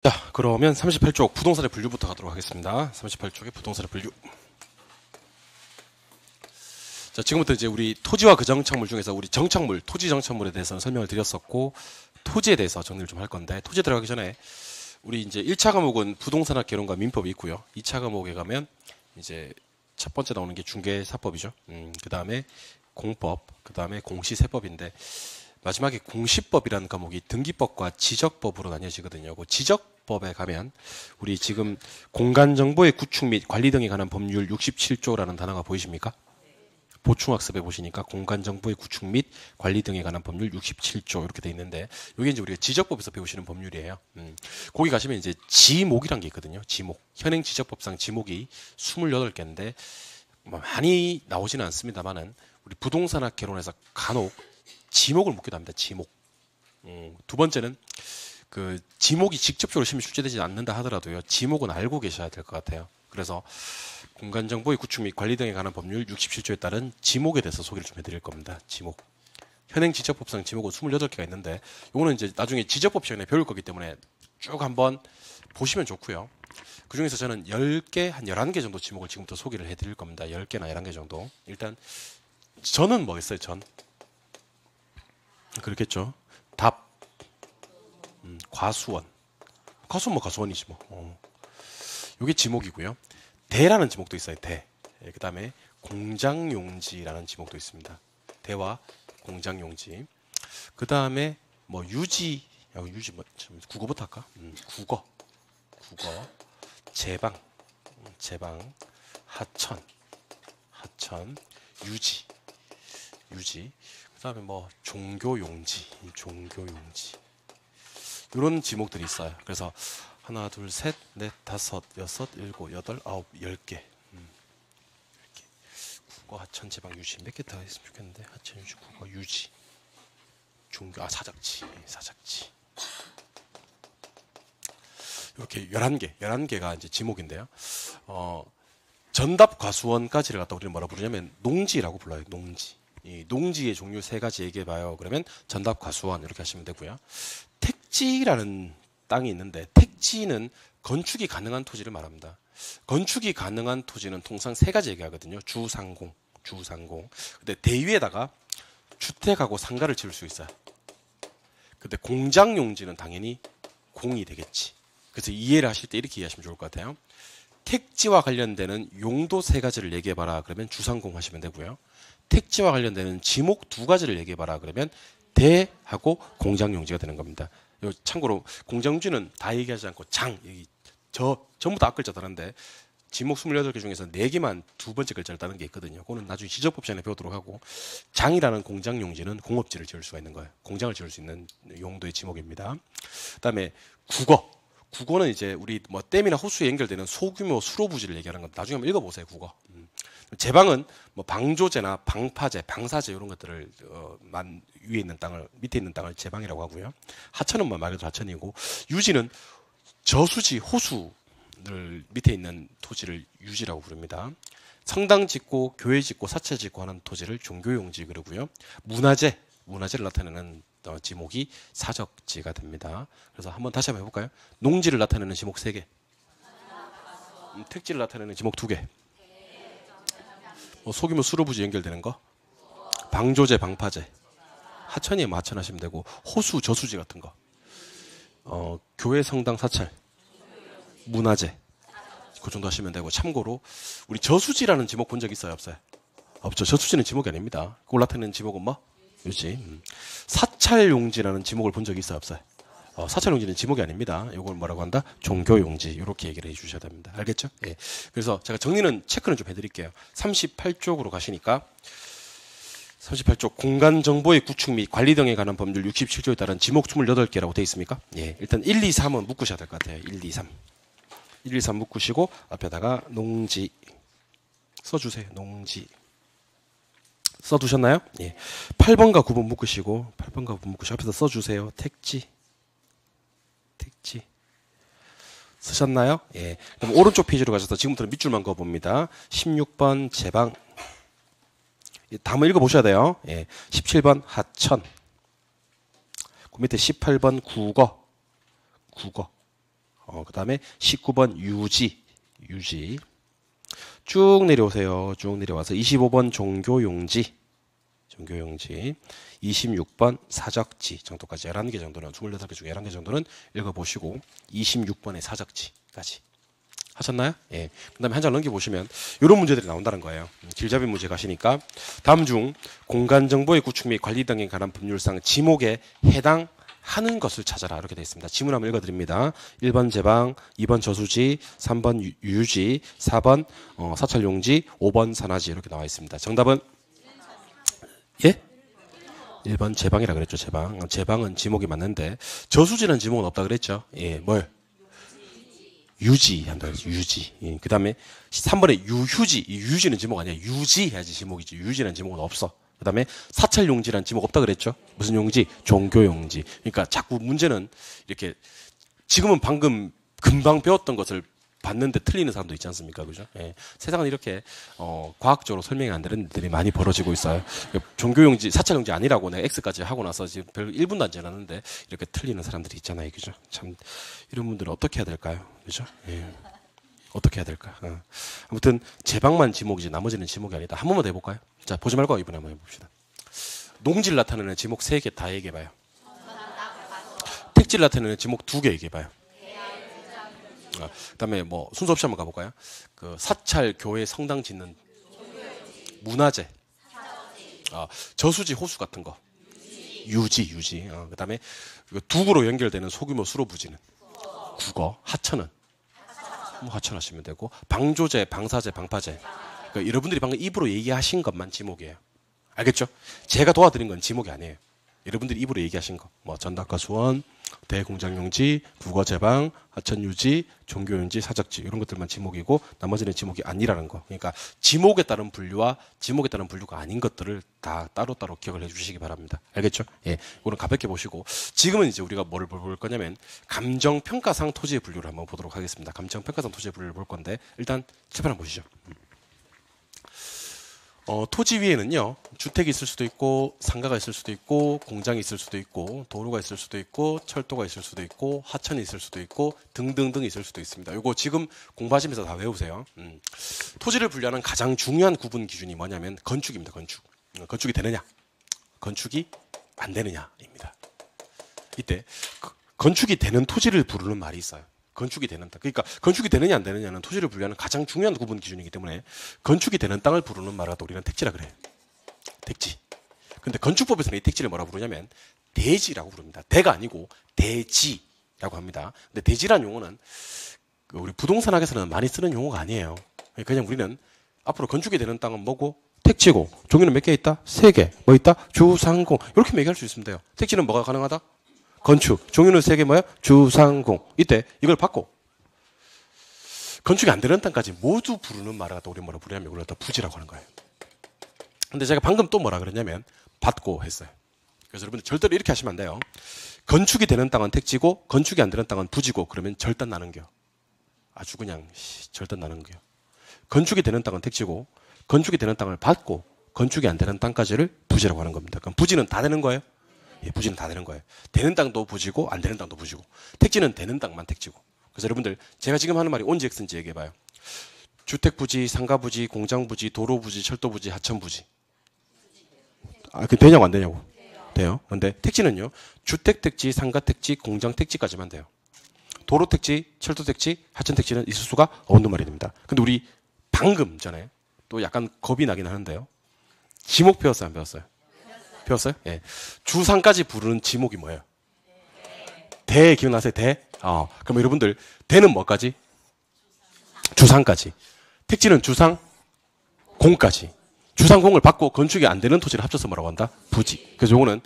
자, 그러면 38쪽 부동산의 분류부터 가도록 하겠습니다. 38쪽의 부동산의 분류. 자, 지금부터 이제 우리 토지와 그 정착물 중에서 우리 정착물, 토지 정착물에 대해서는 설명을 드렸었고, 토지에 대해서 정리를 좀 할 건데, 토지에 들어가기 전에 우리 이제 1차 과목은 부동산학 개론과 민법이 있고요. 2차 과목에 가면 이제 첫 번째 나오는 게 중개사법이죠. 그 다음에 공법, 그 다음에 공시세법인데, 마지막에 공시법이라는 과목이 등기법과 지적법으로 나뉘어지거든요. 그 지적법에 가면 우리 지금 공간정보의 구축 및 관리 등에 관한 법률 67조라는 단어가 보이십니까? 보충학습에 보시니까 공간정보의 구축 및 관리 등에 관한 법률 67조 이렇게 돼 있는데, 이게 이제 우리가 지적법에서 배우시는 법률이에요. 거기 가시면 이제 지목이란 게 있거든요. 지목. 현행 지적법상 지목이 28개인데 많이 나오지는 않습니다만은 우리 부동산학 개론에서 간혹 지목을 묻기도 합니다. 지목. 두 번째는 그 지목이 직접적으로 시험에 출제되지 않는다 하더라도요, 지목은 알고 계셔야 될 것 같아요. 그래서 공간정보의 구축 및 관리 등에 관한 법률 67조에 따른 지목에 대해서 소개를 좀 해드릴 겁니다. 지목. 현행 지적법상 지목은 28개가 있는데, 요거는 이제 나중에 지적법 시간에 배울 거기 때문에 쭉 한번 보시면 좋고요. 그 중에서 저는 10개, 한 11개 정도 지목을 지금부터 소개를 해드릴 겁니다. 10개나 11개 정도. 일단 전은 뭐겠어요? 전. 그렇겠죠. 답. 과수원. 과수원 뭐 과수원이지 뭐. 요게 지목이고요. 대라는 지목도 있어요. 대. 그 다음에 공장용지라는 지목도 있습니다. 대와 공장용지. 그 다음에 뭐 유지, 유지 뭐 국어부터 할까? 국어, 제방, 하천, 유지. 그 다음에 뭐 종교용지. 이런 지목들이 있어요. 그래서 하나, 둘, 셋, 넷, 다섯, 여섯, 일곱, 여덟, 아홉, 10개. 국어, 하천, 제방, 유지. 몇 개 더 했으면 좋겠는데. 하천, 유지, 국어, 유지. 종교, 사작지. 이렇게 11개가 이제 지목인데요. 전답 과수원까지를 갖다 우리는 뭐라 부르냐면 농지라고 불러요. 농지. 이 농지의 종류 3가지 얘기해 봐요. 그러면 전답 과수원 이렇게 하시면 되고요. 택지라는 땅이 있는데, 택지는 건축이 가능한 토지를 말합니다. 건축이 가능한 토지는 통상 3가지 얘기하거든요. 주상공. 근데 대위에다가 주택하고 상가를 지을 수 있어요. 근데 공장용지는 당연히 공이 되겠지. 그래서 이해를 하실 때 이렇게 이해하시면 좋을 것 같아요. 택지와 관련되는 용도 3가지를 얘기해봐라. 그러면 주상공 하시면 되고요. 택지와 관련되는 지목 2가지를 얘기해봐라. 그러면 대하고 공장용지가 되는 겁니다. 참고로 공장용지는 다 얘기하지 않고 전부 다 앞글자 다른데, 지목 28개 중에서 4개만 두 번째 글자를 따는 게 있거든요. 그거는 나중에 지적법 시간에 배우도록 하고, 장이라는 공장용지는 공업지를 지을 수가 있는 거예요. 공장을 지을 수 있는 용도의 지목입니다. 그 다음에 국어는 이제 우리 뭐 댐이나 호수에 연결되는 소규모 수로 부지를 얘기하는 건데, 나중에 한번 읽어보세요. 국어. 제방은 뭐 방조제나 방파제, 방사제 이런 것들을 위에 있는 땅을, 밑에 있는 땅을 제방이라고 하고요. 하천은 뭐 말 그대로 하천이고, 유지는 저수지, 호수를 밑에 있는 토지를 유지라고 부릅니다. 성당 짓고 교회 짓고 사찰 짓고 하는 토지를 종교용지 그러고요. 문화재를 나타내는 지목이 사적지가 됩니다. 그래서 한번 다시 한번 해볼까요? 농지를 나타내는 지목 3개, 택지를 나타내는 지목 2개, 소규모 수로부지 연결되는 거, 방조제, 방파제, 하천이 뭐 하천 하시면 되고, 호수, 저수지 같은 거, 교회, 성당, 사찰, 문화재, 그 정도 하시면 되고. 참고로 우리 저수지라는 지목 본 적 있어요? 없어요? 없죠. 저수지는 지목이 아닙니다. 그걸 나타내는 지목은 뭐? 유지. 사찰용지라는 지목을 본 적이 있어요? 없어요? 사찰용지는 지목이 아닙니다. 이걸 뭐라고 한다? 종교용지. 이렇게 얘기를 해주셔야 됩니다. 알겠죠? 예. 그래서 제가 체크는 좀 해드릴게요. 38쪽으로 가시니까 38쪽 공간정보의 구축 및 관리 등에 관한 법률 67조에 따른 지목 28개라고 되어 있습니까? 예. 일단 1, 2, 3은 묶으셔야 될 것 같아요. 1, 2, 3. 1, 2, 3 묶으시고 앞에다가 농지 써주세요. 농지. 써두셨나요? 예. 8번과 9번 묶으시고 앞에다 써주세요. 택지 쓰셨나요? 예. 그럼 오른쪽 페이지로 가셔서 지금부터는 밑줄만 그어봅니다. 16번 제방. 다 한번 읽어보셔야 돼요. 예. 17번 하천. 그 밑에 18번 국어. 그 다음에 19번 유지. 쭉 내려오세요. 쭉 내려와서 25번 종교용지. 26번 사적지 정도까지 11개 정도는 28개 중에 11개 정도는 읽어보시고 26번의 사적지까지 하셨나요? 예. 그 다음에 한 장 넘겨보시면 이런 문제들이 나온다는 거예요. 길잡이 문제 가시니까 다음 중 공간정보의 구축 및 관리 등에 관한 법률상 지목에 해당하는 것을 찾아라 이렇게 되어 있습니다. 지문 한번 읽어드립니다. 1번 제방, 2번 저수지, 3번 유지, 4번 사찰용지, 5번 산하지 이렇게 나와 있습니다. 정답은 예? 1번 제방이라 그랬죠. 제방은 지목이 맞는데 저수지는 지목은 없다 그랬죠. 예, 뭘? 유지 한다. 유지. 예, 그 다음에 3번에 유휴지. 이 유지는 지목 아니야. 유지 해야지 지목이지. 유지는 지목은 없어. 그 다음에 사찰용지라는 지목 없다 그랬죠. 무슨 용지? 종교용지. 그러니까 자꾸 문제는 이렇게 지금은 방금 금방 배웠던 것을 봤는데 틀리는 사람도 있지 않습니까? 그죠? 예. 세상은 이렇게, 과학적으로 설명이 안 되는 일들이 많이 벌어지고 있어요. 종교용지, 사찰용지 아니라고 내가 X까지 하고 나서 지금 별 1분도 안 지났는데 이렇게 틀리는 사람들이 있잖아요. 그죠? 참, 이런 분들은 어떻게 해야 될까요? 그죠? 예. 어떻게 해야 될까? 아무튼, 제방만 지목이지 나머지는 지목이 아니다. 한 번만 더 해볼까요? 자, 보지 말고 이번에 한번 해봅시다. 농지를 나타내는 지목 3개 다 얘기해봐요. 택지를 나타내는 지목 2개 얘기해봐요. 그다음에 뭐 순서 없이 한번 가볼까요? 그 사찰, 교회, 성당 짓는 문화재, 저수지, 호수 같은 거, 유지. 그다음에 두구로 연결되는 소규모 수로 부지는 국어, 하천은 뭐 하천 하시면 되고 방조제, 방사제, 방파제. 그러니까 여러분들이 방금 입으로 얘기하신 것만 지목이에요. 알겠죠? 제가 도와드린 건 지목이 아니에요. 여러분들이 입으로 얘기하신 거, 뭐 전답과 수원, 대공장용지, 국어제방, 하천유지, 종교용지, 사적지 이런 것들만 지목이고 나머지는 지목이 아니라는 거. 그러니까 지목에 따른 분류와 지목에 따른 분류가 아닌 것들을 다 따로따로 기억을 해주시기 바랍니다. 알겠죠? 예, 이거는 가볍게 보시고 지금은 이제 우리가 뭐를 볼 거냐면 감정평가상 토지의 분류를 한번 보도록 하겠습니다. 감정평가상 토지의 분류를 볼 건데 일단 칠판 한번 보시죠. 토지 위에는요, 주택이 있을 수도 있고, 상가가 있을 수도 있고, 공장이 있을 수도 있고, 도로가 있을 수도 있고, 철도가 있을 수도 있고, 하천이 있을 수도 있고, 등등등 있을 수도 있습니다. 이거 지금 공부하시면서 다 외우세요. 토지를 분류하는 가장 중요한 구분 기준이 뭐냐면, 건축입니다, 건축. 건축이 되느냐, 건축이 안 되느냐입니다. 이때, 건축이 되는 토지를 부르는 말이 있어요. 건축이 되는 땅. 그러니까 건축이 되느냐 안 되느냐는 토지를 분류하는 가장 중요한 구분 기준이기 때문에 건축이 되는 땅을 부르는 말을 우리는 택지라 그래요. 택지. 근데 건축법에서는 이 택지를 뭐라고 부르냐면 대지라고 부릅니다. 대가 아니고 대지라고 합니다. 근데 대지라는 용어는 우리 부동산 학에서는 많이 쓰는 용어가 아니에요. 그냥 우리는 앞으로 건축이 되는 땅은 뭐고? 택지고. 종류는 몇 개 있다? 3개. 뭐 있다? 주상공. 이렇게 얘기할 수 있으면 돼요. 택지는 뭐가 가능하다? 건축. 종류는 3개 뭐야? 주상공. 이때 이걸 받고 건축이 안 되는 땅까지 모두 부르는 말을 갖다 우리 뭐라 부르냐면 이걸 갖다 부지라고 하는 거예요. 근데 제가 방금 또 뭐라 그랬냐면 받고 했어요. 그래서 여러분들 절대로 이렇게 하시면 안 돼요. 건축이 되는 땅은 택지고 건축이 안 되는 땅은 부지고 그러면 절단 나는겨. 아주 그냥 절단 나는겨. 건축이 되는 땅은 택지고 건축이 되는 땅을 받고 건축이 안 되는 땅까지를 부지라고 하는 겁니다. 그럼 부지는 다 되는 거예요? 예, 부지는 다 되는 거예요. 되는 땅도 부지고 안 되는 땅도 부지고 택지는 되는 땅만 택지고. 그래서 여러분들 제가 지금 하는 말이 온지 엑스인지 얘기해봐요. 주택부지, 상가부지, 공장부지, 도로부지, 철도부지, 하천부지. 그 되냐고 안 되냐고? 돼요. 그런데 택지는요. 주택택지, 상가택지, 공장택지까지만 돼요. 도로택지, 철도택지, 하천택지는 있을 수가 없는 말이 됩니다. 근데 우리 방금 전에 또 약간 겁이 나긴 하는데요. 지목 배웠어요? 안 배웠어요? 배웠어요? 예. 주상까지 부르는 지목이 뭐예요? 대 기억나세요? 대? 그럼 여러분들 대는 뭐까지? 주상까지. 택지는 주상 공까지. 주상공을 받고 건축이 안 되는 토지를 합쳐서 뭐라고 한다? 부지. 그래서 요거는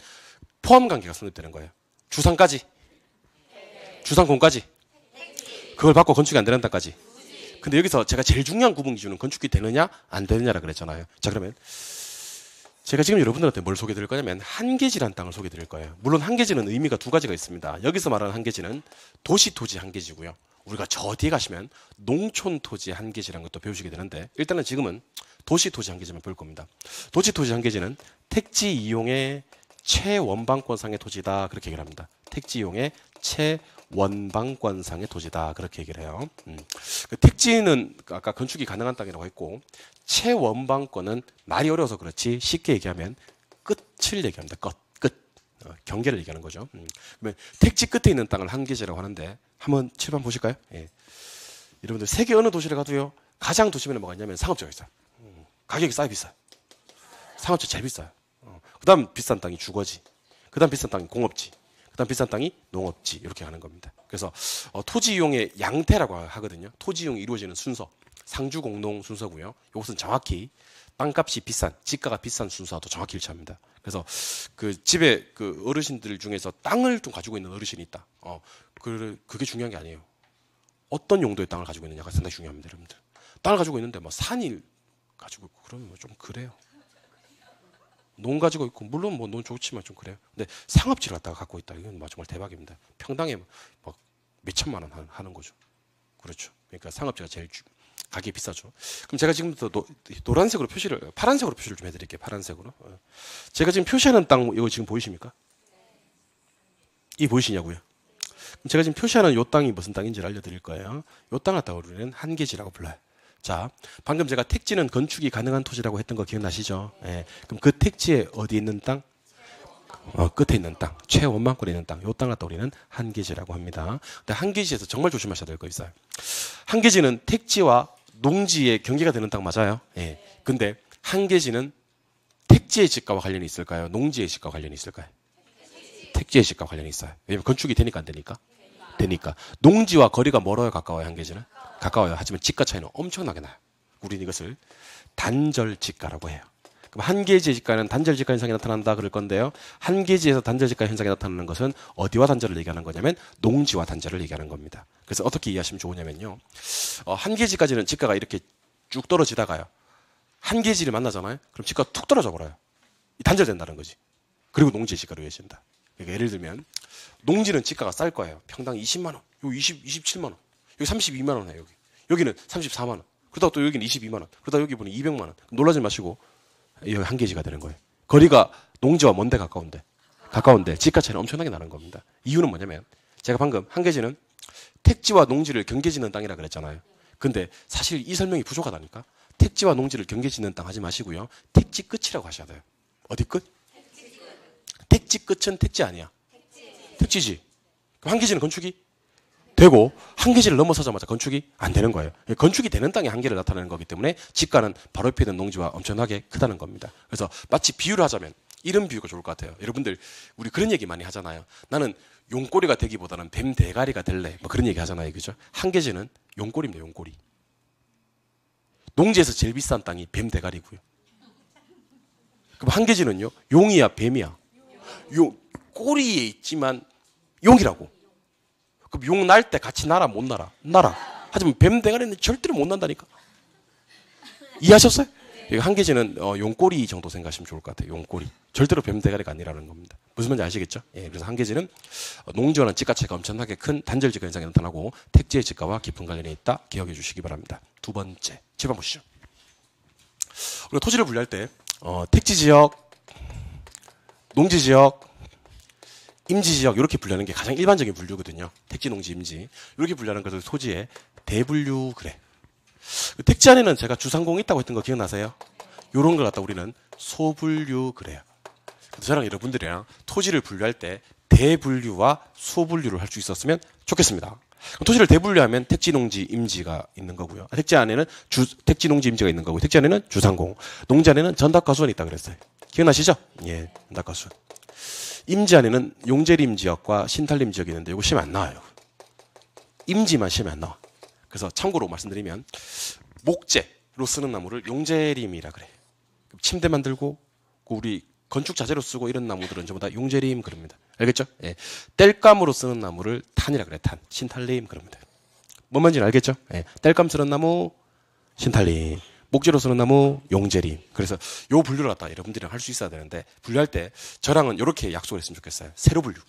포함 관계가 성립되는 거예요. 주상까지. 주상공까지. 그걸 받고 건축이 안 되는 땅까지. 근데 여기서 제가 제일 중요한 구분 기준은 건축이 되느냐 안 되느냐라 그랬잖아요. 자, 그러면 제가 지금 여러분들한테 뭘 소개해 드릴 거냐면 한계지란 땅을 소개해 드릴 거예요. 물론 한계지는 의미가 두 가지가 있습니다. 여기서 말하는 한계지는 도시토지 한계지고요. 우리가 저 뒤에 가시면 농촌토지 한계지라는 것도 배우시게 되는데 일단은 지금은 도시토지 한계지만 배울 겁니다. 도시토지 한계지는 택지 이용의 최원방권상의 토지다 그렇게 얘기를 합니다. 택지 이용의 원방권상의 토지다. 그렇게 얘기를 해요. 그 택지는 아까 건축이 가능한 땅이라고 했고 최원방권은 말이 어려워서 그렇지 쉽게 얘기하면 끝을 얘기합니다. 끝. 경계를 얘기하는 거죠. 그러면 택지 끝에 있는 땅을 한계지라고 하는데 한번 칠판 보실까요? 예. 여러분들 세계 어느 도시를 가도요. 가장 도심에는 뭐가 있냐면 상업지가 있어요. 가격이 싸요, 비싸요. 상업지 제일 비싸요. 그 다음 비싼 땅이 주거지. 그 다음 비싼 땅이 공업지. 그 다음 비싼 땅이 농업지. 이렇게 가는 겁니다. 그래서 토지 이용의 양태라고 하거든요. 토지 이용이 이루어지는 순서. 상주 공동 순서고요. 이것은 정확히 땅값이 비싼, 지가가 비싼 순서와도 정확히 일치합니다. 그래서 그 집에 그 어르신들 중에서 땅을 좀 가지고 있는 어르신이 있다. 그게 중요한 게 아니에요. 어떤 용도의 땅을 가지고 있느냐가 상당히 중요합니다, 여러분들. 땅을 가지고 있는데 뭐 산이 가지고 있고 그러면 뭐 좀 그래요. 논 가지고 있고 물론 뭐 논 좋지만 좀 그래요. 근데 상업지를 갖다가 갖고 있다. 이건 정말 대박입니다. 평당에 막 몇천만 원 하는 거죠. 그렇죠. 그러니까 상업지가 제일 가격이 비싸죠. 그럼 제가 지금부터 파란색으로 표시를 좀 해드릴게요. 파란색으로. 제가 지금 표시하는 땅 이거 지금 보이십니까? 이 보이시냐고요? 그럼 제가 지금 표시하는 이 땅이 무슨 땅인지를 알려드릴 거예요. 이 땅을 갖다가 우리는 한계지라고 불러요. 자, 방금 제가 택지는 건축이 가능한 토지라고 했던 거 기억나시죠? 예. 그럼 그 택지에 어디 있는 땅? 끝에 있는 땅, 최원방권에 있는 땅, 이 땅을 갖다 우리는 한계지라고 합니다. 근데 한계지에서 정말 조심하셔야 될 거 있어요. 한계지는 택지와 농지의 경계가 되는 땅 맞아요. 예. 근데 한계지는 택지의 지가와 관련이 있을까요? 농지의 지가와 관련이 있을까요? 택지의 지가와 관련이 있어요. 왜냐면 건축이 되니까 안 되니까? 되니까. 농지와 거리가 멀어요, 가까워요, 한계지는? 가까워요. 하지만 지가 차이는 엄청나게 나요. 우리는 이것을 단절지가라고 해요. 그럼 한계지의 지가는 단절지가 현상이 나타난다 그럴 건데요. 한계지에서 단절지가 현상이 나타나는 것은 어디와 단절을 얘기하는 거냐면 농지와 단절을 얘기하는 겁니다. 그래서 어떻게 이해하시면 좋으냐면요. 한계지까지는 지가가 이렇게 쭉 떨어지다가요. 한계지를 만나잖아요. 그럼 지가가 툭 떨어져 버려요. 단절된다는 거지. 그리고 농지의 지가로 이어진다. 그러니까 예를 들면 농지는 지가가 쌀 거예요. 평당 20만 원, 여기 27만 원, 여기 32만 원 해요. 여기는 34만 원. 그러다가 또 여기는 22만 원. 그러다가 여기 보니 200만 원. 놀라지 마시고 여기 한계지가 되는 거예요. 거리가 농지와 먼데 가까운데 지가 차이는 엄청나게 나는 겁니다. 이유는 뭐냐면 제가 방금 한계지는 택지와 농지를 경계짓는 땅이라 그랬잖아요. 근데 사실 이 설명이 부족하다니까. 택지와 농지를 경계짓는 땅 하지 마시고요. 택지 끝이라고 하셔야 돼요. 어디 끝? 택지 끝은 택지 아니야. 택지지. 그럼 한계지는 건축이 되고 한계지를 넘어서자마자 건축이 안 되는 거예요. 건축이 되는 땅의 한계를 나타내는 거기 때문에 지가는 바로 옆에 있는 농지와 엄청나게 크다는 겁니다. 그래서 마치 비유를 하자면 이런 비유가 좋을 것 같아요. 여러분들 우리 그런 얘기 많이 하잖아요. 나는 용꼬리가 되기보다는 뱀 대가리가 될래. 뭐 그런 얘기 하잖아요. 그죠? 한계지는 용꼬리입니다. 용꼬리. 농지에서 제일 비싼 땅이 뱀 대가리고요. 그럼 한계지는요. 용이야 뱀이야. 용 꼬리에 있지만 용이라고. 그럼 용 날 때 같이 날아 못 날아? 날아. 하지만 뱀 대가리는 절대로 못 난다니까. 이해하셨어요? 한계지는 용꼬리 정도 생각하시면 좋을 것 같아요. 용꼬리. 절대로 뱀 대가리가 아니라는 겁니다. 무슨 말인지 아시겠죠? 예, 그래서 한계지는 농지와는 지가 차이가 엄청나게 큰 단절지가 현상이 나타나고 택지의 지가와 깊은 관련이 있다. 기억해 주시기 바랍니다. 두 번째, 집안 보시죠. 우리가 토지를 분류할 때 택지지역, 농지지역, 임지지역 이렇게 분류하는 게 가장 일반적인 분류거든요. 택지, 농지, 임지 이렇게 분류하는 것을 토지의 대분류 그래. 택지 안에는 제가 주상공이 있다고 했던 거 기억나세요? 이런 걸 갖다 우리는 소분류 그래요. 저랑 여러분들이랑 토지를 분류할 때 대분류와 소분류를 할 수 있었으면 좋겠습니다. 토지를 대분류하면 택지, 농지, 임지가 있는 거고요. 택지 안에는 택지, 농지, 임지가 있는 거고 택지 안에는 주상공, 농지 안에는 전답과수원이 있다고 그랬어요. 기억나시죠? 예, 전답과수원. 임지 안에는 용재림 지역과 신탈림 지역이 있는데 이거 시험에 안 나와요. 임지만 시험에 안 나와. 그래서 참고로 말씀드리면 목재로 쓰는 나무를 용재림이라 그래. 침대 만들고 우리 건축 자재로 쓰고 이런 나무들은 전부 다 용재림 그럽니다. 알겠죠? 예. 땔감으로 쓰는 나무를 탄이라 그래. 탄. 신탈림 그럽니다. 뭔 말인지 알겠죠? 예. 땔감 쓰는 나무 신탈림. 목재로 쓰는 나무 용재림. 그래서 요 분류를 갖다 여러분들이랑 할 수 있어야 되는데 분류할 때 저랑은 이렇게 약속을 했으면 좋겠어요. 세로 분류.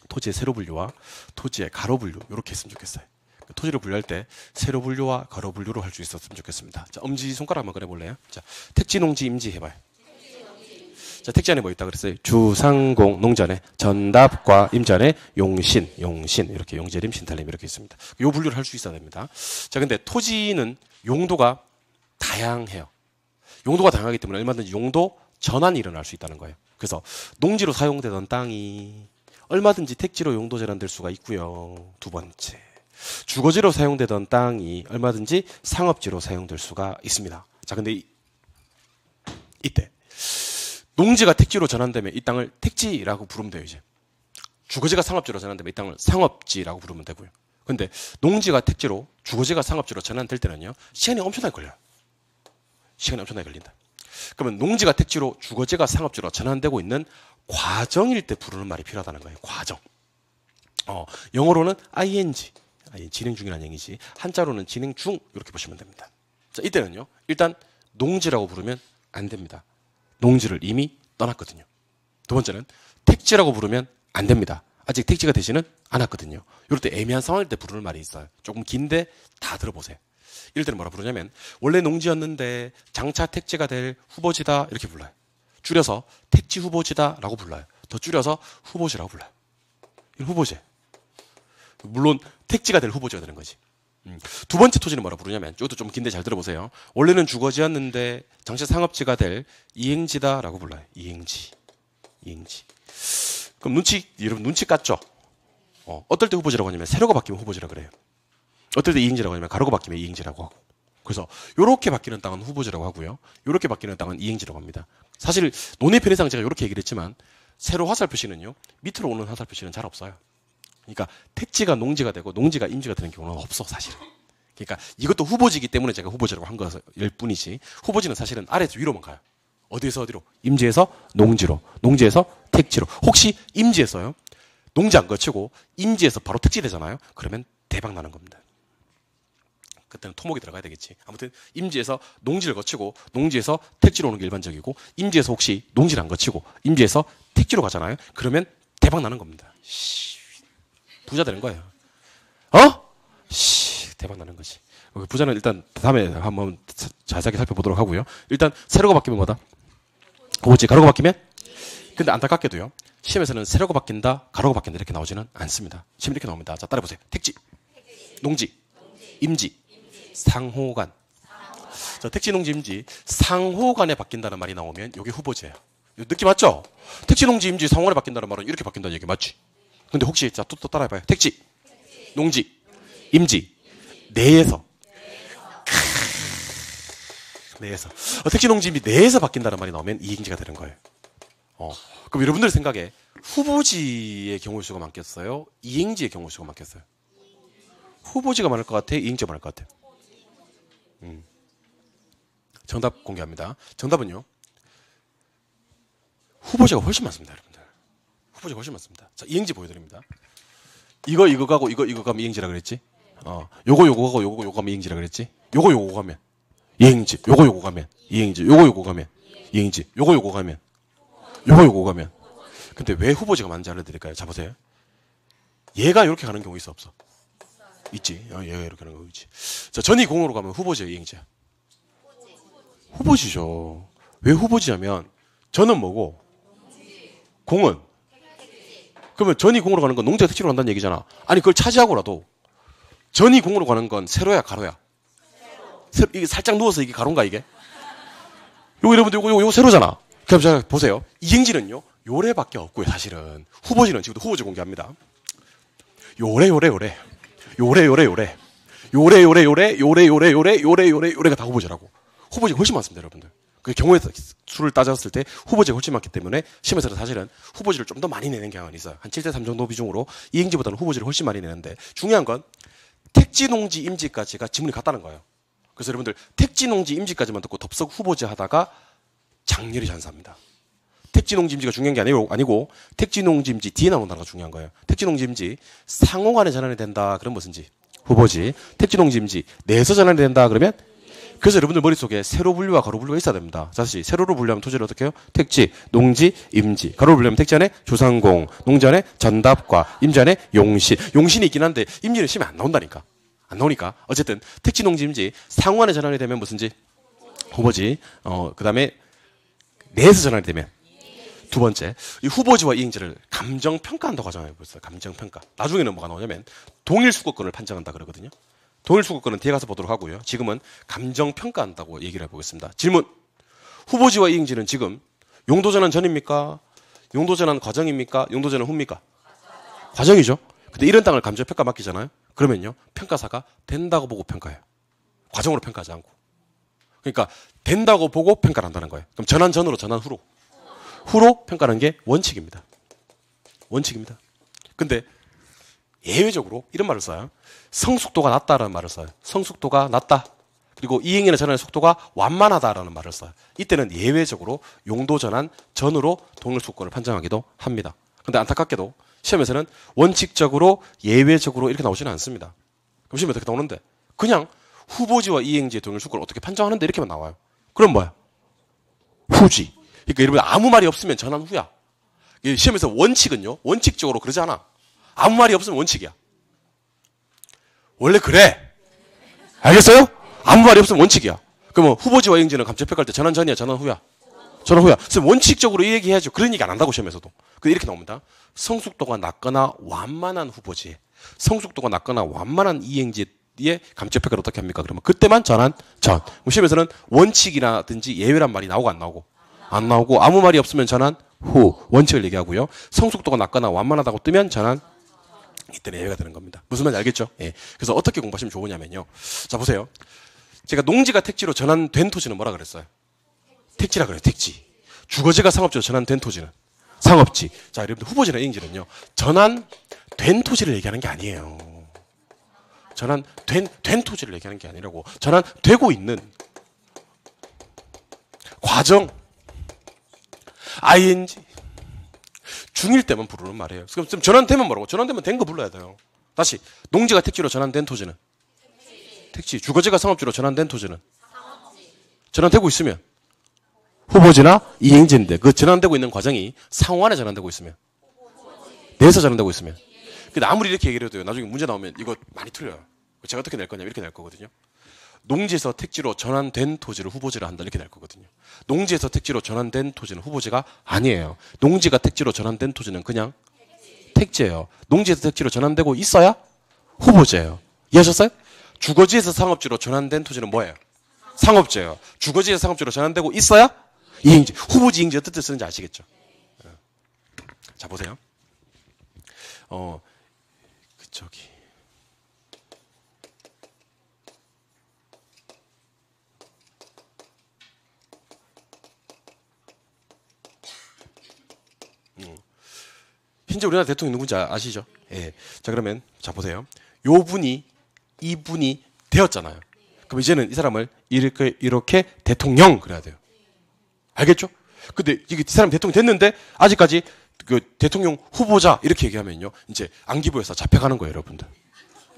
토지의 세로 분류와 토지의 가로 분류 이렇게 했으면 좋겠어요. 토지를 분류할 때 세로 분류와 가로 분류로 할 수 있었으면 좋겠습니다. 자, 엄지 손가락 한번 꺼내볼래요? 자, 택지, 농지, 임지 해봐요. 자, 택지 안에 뭐 있다 그랬어요? 주상공, 농지 안에 전답과 임지 안에 용신, 이렇게 용재림, 신탈림 이렇게 있습니다. 요 분류를 할 수 있어야 됩니다. 자, 근데 토지는 용도가 다양해요. 용도가 다양하기 때문에 얼마든지 용도 전환이 일어날 수 있다는 거예요. 그래서 농지로 사용되던 땅이 얼마든지 택지로 용도 전환될 수가 있고요. 두 번째, 주거지로 사용되던 땅이 얼마든지 상업지로 사용될 수가 있습니다. 자, 근데 이때 농지가 택지로 전환되면 이 땅을 택지라고 부르면 돼요. 이제 주거지가 상업지로 전환되면 이 땅을 상업지라고 부르면 되고요. 근데 농지가 택지로, 주거지가 상업지로 전환될 때는요, 시간이 엄청나게 걸려요. 시간이 엄청나게 걸린다. 그러면 농지가 택지로, 주거지가 상업지로 전환되고 있는 과정일 때 부르는 말이 필요하다는 거예요. 과정. 영어로는 ing, 진행 중이라는 얘기지. 한자로는 진행 중, 이렇게 보시면 됩니다. 자, 이때는요, 일단 농지라고 부르면 안 됩니다. 농지를 이미 떠났거든요. 두 번째는 택지라고 부르면 안 됩니다. 아직 택지가 되지는 않았거든요. 이럴 때 애매한 상황일 때 부르는 말이 있어요. 조금 긴데 다 들어보세요. 이럴 때는 뭐라 부르냐면 원래 농지였는데 장차 택지가 될 후보지다 이렇게 불러요. 줄여서 택지 후보지다라고 불러요. 더 줄여서 후보지라고 불러요. 이 후보지. 물론 택지가 될 후보지가 되는 거지. 두 번째 토지는 뭐라 부르냐면, 이것도 좀 긴데 잘 들어보세요. 원래는 주거지였는데 장차 상업지가 될 이행지다라고 불러요. 이행지. 그럼 여러분 눈치 깠죠? 어떨 때 후보지라고 하냐면 세로가 바뀌면 후보지라 그래요. 어떨 때 이행지라고 하냐면 가로가 바뀌면 이행지라고 하고. 그래서 요렇게 바뀌는 땅은 후보지라고 하고요. 요렇게 바뀌는 땅은 이행지라고 합니다. 사실 논의 편의상 제가 요렇게 얘기를 했지만 세로 화살 표시는요, 밑으로 오는 화살 표시는 잘 없어요. 그러니까 택지가 농지가 되고 농지가 임지가 되는 경우는 없어, 사실은. 그러니까 이것도 후보지이기 때문에 제가 후보지라고 한 것일 뿐이지, 후보지는 사실은 아래에서 위로만 가요. 어디에서 어디로? 임지에서 농지로, 농지에서 택지로. 혹시 임지에서요, 농지 안 거치고 임지에서 바로 택지 되잖아요. 그러면 대박 나는 겁니다. 그때는 토목이 들어가야 되겠지. 아무튼 임지에서 농지를 거치고 농지에서 택지로 오는 게 일반적이고, 임지에서 혹시 농지를 안 거치고 임지에서 택지로 가잖아요. 그러면 대박 나는 겁니다. 부자 되는 거예요. 대박 나는 거지. 부자는 일단 다음에 한번 자세하게 살펴보도록 하고요. 일단 세로가 바뀌면 뭐다? 후보지. 가로가 바뀌면? 근데 안타깝게도요, 시험에서는 세로가 바뀐다, 가로가 바뀐다 이렇게 나오지는 않습니다. 시험 이렇게 나옵니다. 자, 따라해보세요. 택지, 농지, 임지, 상호간. 자, 택지, 농지, 임지, 상호간에 바뀐다는 말이 나오면 이게 후보지예요. 느낌 맞죠? 택지, 농지, 임지, 상호간에 바뀐다는 말은 이렇게 바뀐다는 얘기 맞지? 근데 혹시 자, 또 따라해봐요. 택지, 농지, 임지, 내에서. 내에서. 택지, 농지, 임지, 내에서 바뀐다는 말이 나오면 이행지가 되는 거예요. 그럼 여러분들 생각에 후보지의 경우의 수가 많겠어요? 이행지의 경우의 수가 많겠어요? 후보지가 많을 것 같아요? 이행지가 많을 것 같아요? 정답 공개합니다. 정답은요, 후보지가 훨씬 많습니다, 여러분들. 후보지가 훨씬 많습니다. 자, 이행지 보여드립니다. 이거 가고 이거 가면 이행지라 그랬지? 요거 가고 요거 가면 이행지라 그랬지? 요거 가면 이행지. 요거 가면 이행지. 요거 가면 이행지. 요거 가면 요거 가면. 근데 왜 후보지가 많은지 알려드릴까요? 자, 보세요. 얘가 이렇게 가는 경우 있어, 없어? 있지. 얘가 이렇게 가는 경우 있지. 자, 전이 공으로 가면 후보지야, 이행지야? 후보지죠. 왜 후보지냐면 전은 뭐고 공은, 그러면 전이 공으로 가는 건 농지가 택지로 간다는 얘기잖아. 아니, 그걸 차지하고라도 전이 공으로 가는 건 세로야, 가로야? 이게 살짝 누워서 이게 가로인가, 이게? 요거 여러분들 요거 세로잖아. 그럼 자, 보세요. 이행지는요, 요래밖에 없고요, 사실은. 후보지는 지금도 후보지 공개합니다. 요래가 다 후보지라고. 후보지가 훨씬 많습니다, 여러분들. 그 경우의 수를 따졌을 때 후보지가 훨씬 많기 때문에 시험에서는 사실은 후보지를 좀 더 많이 내는 경향은 있어요. 한 7대3 정도 비중으로 이행지보다는 후보지를 훨씬 많이 내는데, 중요한 건 택지, 농지, 임지까지가 지문이 같다는 거예요. 그래서 여러분들 택지, 농지, 임지까지만 듣고 덥석 후보지 하다가 장렬히 잔사합니다. 택지, 농지, 임지가 중요한 게 아니고 택지, 농지, 임지 뒤에 나오는 단어가 중요한 거예요. 택지, 농지, 임지 상호간에 전환이 된다, 그럼 무슨지? 후보지. 택지, 농지, 임지 내에서 전환이 된다, 그러면? 그래서 여러분들 머릿속에 세로 분류와 가로 분류가 있어야 됩니다. 다시 세로로 분류하면 토지를 어떻게 해요? 택지, 농지, 임지. 가로로 분류하면 택지 안에 주상공, 농지 안에 전답과, 임지 안에 용신. 용신이 있긴 한데 임지는 시험에 안 나온다니까. 안 나오니까. 어쨌든 택지, 농지, 임지 상호간에 전환이 되면 무슨지? 후보지. 그 다음에 내에서 전환이 되면 두 번째, 이 후보지와 이행지를 감정평가한다고 하잖아요. 벌써 감정평가. 나중에는 뭐가 나오냐면 동일 수거권을 판정한다 그러거든요. 동일 수거권은 뒤에 가서 보도록 하고요. 지금은 감정평가한다고 얘기를 해보겠습니다. 질문. 후보지와 이행지는 지금 용도전환 전입니까? 용도전환 과정입니까? 용도전환 후입니까? 과정이죠. 근데 이런 땅을 감정평가 맡기잖아요. 그러면요, 평가사가 된다고 보고 평가해요. 과정으로 평가하지 않고. 그러니까 된다고 보고 평가를 한다는 거예요. 그럼 전환 전으로 전환 후로. 후로 평가하는 게 원칙입니다. 원칙입니다. 근데 예외적으로 이런 말을 써요. 성숙도가 낮다라는 말을 써요. 성숙도가 낮다. 그리고 이행이나 전환의 속도가 완만하다라는 말을 써요. 이때는 예외적으로 용도 전환 전으로 동일 수거권을 판정하기도 합니다. 근데 안타깝게도 시험에서는 원칙적으로 예외적으로 이렇게 나오지는 않습니다. 그럼 시험에 어떻게 나오는데? 그냥 후보지와 이행지의 동일 수거를 어떻게 판정하는데 이렇게만 나와요. 그럼 뭐야? 후지. 그러니까 여러분 아무 말이 없으면 전환 후야. 시험에서 원칙은요. 원칙적으로 그러지 않아. 아무 말이 없으면 원칙이야. 원래 그래. 알겠어요? 아무 말이 없으면 원칙이야. 그러면 후보지와 이행지는 감정평가할 때 전환 전이야, 전환 후야? 전환 후야. 그래서 원칙적으로 이 얘기 해야죠. 그런 얘기 안 한다고 시험에서도. 근데 이렇게 나옵니다. 성숙도가 낮거나 완만한 후보지, 성숙도가 낮거나 완만한 이행지의 감정평가를 어떻게 합니까? 그러면 그때만 전환 전. 시험에서는 원칙이라든지 예외란 말이 나오고 안 나오고? 안 나오고 아무 말이 없으면 전환 후. 원칙을 얘기하고요. 성숙도가 낮거나 완만하다고 뜨면 전환 이때는 예외가 되는 겁니다. 무슨 말인지 알겠죠? 예. 그래서 어떻게 공부하시면 좋으냐면요. 자, 보세요. 제가 농지가 택지로 전환된 토지는 뭐라 그랬어요? 택지라 그래요. 택지. 주거지가 상업지로 전환된 토지는 상업지. 자, 여러분들 후보지나 이행지는요. 전환된 토지를 얘기하는 게 아니에요. 전환된 토지를 얘기하는 게 아니라고. 전환되고 있는 과정, ing, 중일 때만 부르는 말이에요. 그럼 전환되면 뭐라고? 전환되면 된 거 불러야 돼요. 다시, 농지가 택지로 전환된 토지는? 택지. 주거지가 상업지로 전환된 토지는? 전환되고 있으면? 후보지나 이행지인데 그 전환되고 있는 과정이 상호안에 전환되고 있으면? 내에서 전환되고 있으면? 근데 아무리 이렇게 얘기를 해도요. 나중에 문제 나오면 이거 많이 틀려요. 제가 어떻게 낼 거냐면 이렇게 낼 거거든요. 농지에서 택지로 전환된 토지를 후보지라 한다 이렇게 낼 거거든요. 농지에서 택지로 전환된 토지는 후보지가 아니에요. 농지가 택지로 전환된 토지는 그냥 택지예요. 농지에서 택지로 전환되고 있어야 후보지예요. 이해하셨어요? 주거지에서 상업지로 전환된 토지는 뭐예요? 상업지예요. 주거지에서 상업지로 전환되고 있어야 이행지. 후보지, 이행지 어떤 뜻 쓰는지 아시겠죠? 자, 보세요. 저기. 현재 우리나라 대통령이 누군지 아시죠? 예. 자, 그러면, 자, 보세요. 요 분이, 이분이 되었잖아요. 그럼 이제는 이 사람을 이렇게 대통령 그래야 돼요. 알겠죠? 근데 이게 이 사람이 대통령 됐는데, 아직까지 그 대통령 후보자 이렇게 얘기하면요. 이제 안기부에서 잡혀가는 거예요, 여러분들.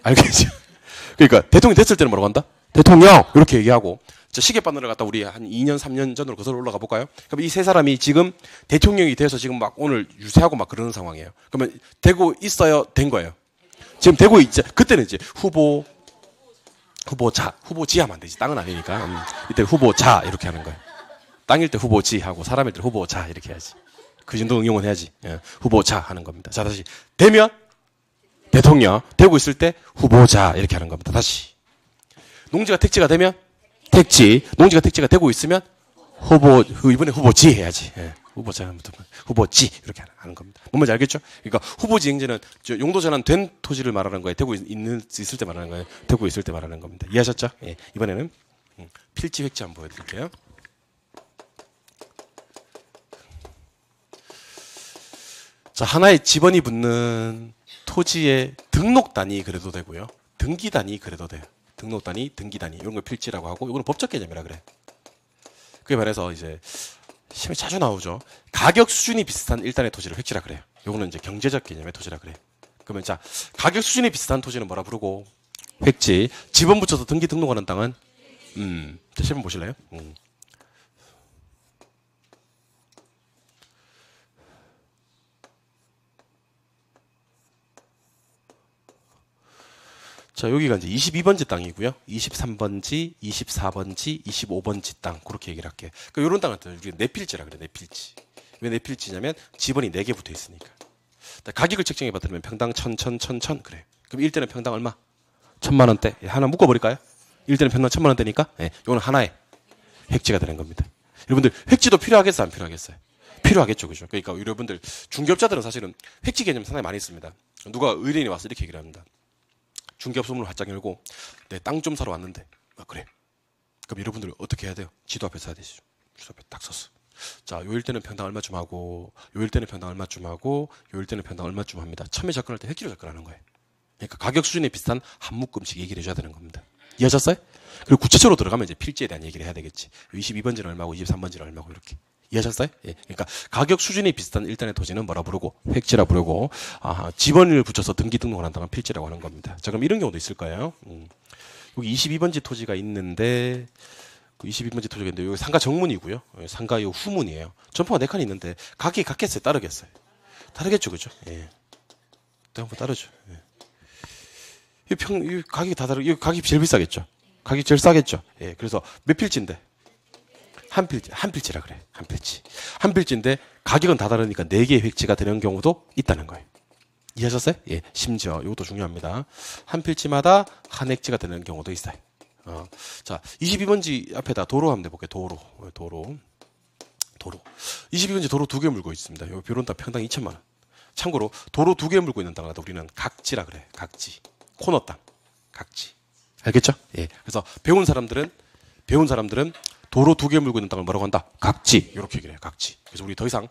알겠죠? 그러니까 대통령 됐을 때는 뭐라고 한다? 대통령! 이렇게 얘기하고, 시계바늘을 갖다 우리 한 2년, 3년 전으로 거슬러 올라가 볼까요? 그럼 이 세 사람이 지금 대통령이 돼서 지금 막 오늘 유세하고 막 그러는 상황이에요. 그러면 되고 있어요? 된 거예요? 지금 되고 있죠? 그때는 이제 후보자, 후보지 하면 안 되지. 땅은 아니니까. 이때 후보자 이렇게 하는 거예요. 땅일 때 후보지 하고 사람일 때 후보자 이렇게 해야지. 그 정도 응용은 해야지. 예, 후보자 하는 겁니다. 자, 다시. 되면 대통령, 되고 있을 때 후보자 이렇게 하는 겁니다. 다시. 농지가 택지가 되면 택지, 농지가 택지가 되고 있으면 이번에 후보지 해야지. 예, 후보자, 후보지 이렇게 하는 겁니다. 뭔 말인지 알겠죠? 그러니까 후보지 행제는 용도 전환된 토지를 말하는 거예요. 되고 있을 때 말하는 거예요. 되고 있을 때 말하는 겁니다. 이해하셨죠? 예, 이번에는 필지 획지 한번 보여드릴게요. 자, 하나의 지번이 붙는 토지의 등록 단위 그래도 되고요. 등기 단위 그래도 돼요. 등록 단위, 등기 단위 이런 걸 필지라고 하고 이거는 법적 개념이라 그래. 그에 반해서 이제 시험에 자주 나오죠. 가격 수준이 비슷한 일단의 토지를 획지라 그래요. 이거는 이제 경제적 개념의 토지라 그래요. 그러면 자, 가격 수준이 비슷한 토지는 뭐라 부르고? 획지. 지번 붙여서 등기 등록하는 땅은 자, 시험 보실래요? 자, 여기가 이제 22번지 땅이고요. 23번지, 24번지, 25번지 땅. 그렇게 얘기를 할게요. 그러니까 이런 땅은 우리가 내필지라 그래, 내필지. 왜 내 필지냐면 지번이 4개 붙어 있으니까. 가격을 책정해 봤더니 평당 1,000 그래. 그럼 1대는 평당 얼마? 1,000만 원대. 하나 묶어 버릴까요? 1대는 평당 1,000만 원대니까. 예. 이거는 하나의 획지가 되는 겁니다. 여러분들 획지도 필요하겠어요, 안 필요하겠어요? 필요하겠죠, 그죠? 그러니까 여러분들 중개업자들은 사실은 획지 개념 상당히 많이 있습니다. 누가 의뢰인이 와서 이렇게 얘기를 합니다. 중개업 소문을 활짝 열고 내 땅 좀 사러 왔는데. 아, 그래. 그럼 여러분들 어떻게 해야 돼요? 지도 앞에 써야 되죠. 지도 앞에 딱 썼어. 자, 요 일대는 평당 얼마쯤 하고, 요 일대는 평당 얼마쯤 하고, 요 일대는 평당 얼마쯤 합니다. 처음에 접근할 때 획기로 접근하는 거예요. 그러니까 가격 수준에 비슷한 한 묶음씩 얘기를 해줘야 되는 겁니다. 이해하셨어요? 그리고 구체적으로 들어가면 이제 필지에 대한 얘기를 해야 되겠지. 22번지는 얼마고, 23번지는 얼마고, 이렇게. 이해하셨어요? 예. 그러니까 가격 수준이 비슷한 일단의 토지는 뭐라 부르고, 획지라 부르고, 지번을 붙여서 등기 등록을 한다면 필지라고 하는 겁니다. 자, 그럼 이런 경우도 있을 거예요. 여기 22번지 토지가 있는데, 22번지 토지가 있는데, 여기 상가 정문이고요. 상가 요 후문이에요. 점포가 4칸이 있는데, 가격이 같겠어요? 따르겠어요? 다르겠죠, 그죠? 예. 한번 따르죠. 예. 이 가격이 다 다르고, 이 가격이 제일 비싸겠죠? 가격이 제일 싸겠죠? 예. 그래서 몇 필지인데? 한 필지라 그래. 한 필지인데, 가격은 다 다르니까 4개의 획지가 되는 경우도 있다는 거예요. 이해하셨어요? 예. 심지어, 이것도 중요합니다. 한 필지마다 한 획지가 되는 경우도 있어요. 자, 22번지 앞에다 도로 한번 내볼게요. 도로. 22번지 도로 2개 물고 있습니다. 여기 뷰론 땅 평당 2천만 원. 참고로 도로 2개 물고 있는 땅을 우리는 각지라 그래. 각지. 코너 땅. 각지. 알겠죠? 예. 그래서 배운 사람들은 도로 2개 물고 있는 땅을 뭐라고 한다? 각지. 이렇게 얘기를 해요. 각지. 그래서 우리 더 이상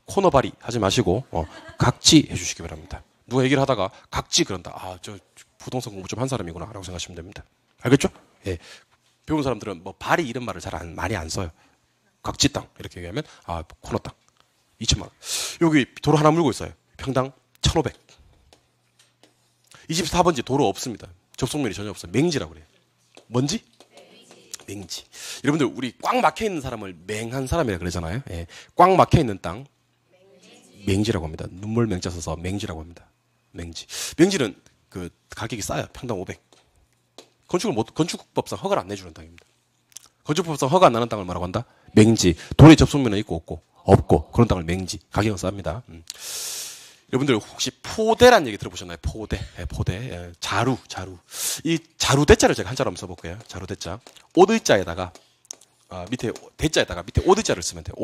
코너발이 하지 마시고 각지 해주시기 바랍니다. 누가 얘기를 하다가 각지 그런다. 저 부동산 공부 좀 한 사람이구나 라고 생각하시면 됩니다. 알겠죠? 예. 배운 사람들은 뭐 발이 이런 말을 많이 안 써요. 각지 땅 이렇게 얘기하면 코너 땅 2천만 원. 여기 도로 하나 물고 있어요. 평당 1,500. 24번지 도로 없습니다. 접속면이 전혀 없어요. 맹지라고 그래요. 뭔지? 맹지. 여러분들 우리 꽉 막혀 있는 사람을 맹한 사람이라 그러잖아요. 예. 꽉 막혀 있는 땅 맹지라고 합니다. 눈물 맹자 써서 맹지라고 합니다. 맹지는 그 가격이 싸요. 평당 500. 건축법상 허가를 안 내주는 땅입니다. 건축법상 허가 안 나는 땅을 뭐라고 한다? 맹지. 도로의 접속면은 있고 없고 그런 땅을 맹지. 가격은 쌉니다. 여러분들 혹시 포대란 얘기 들어보셨나요? 포대. 예, 자루. 이 자루 대자를 제가 한자로 한번 써볼게요. 자루 대자. 옷의자에다가 밑에 대자에다가 밑에 옷의자를 쓰면 돼요.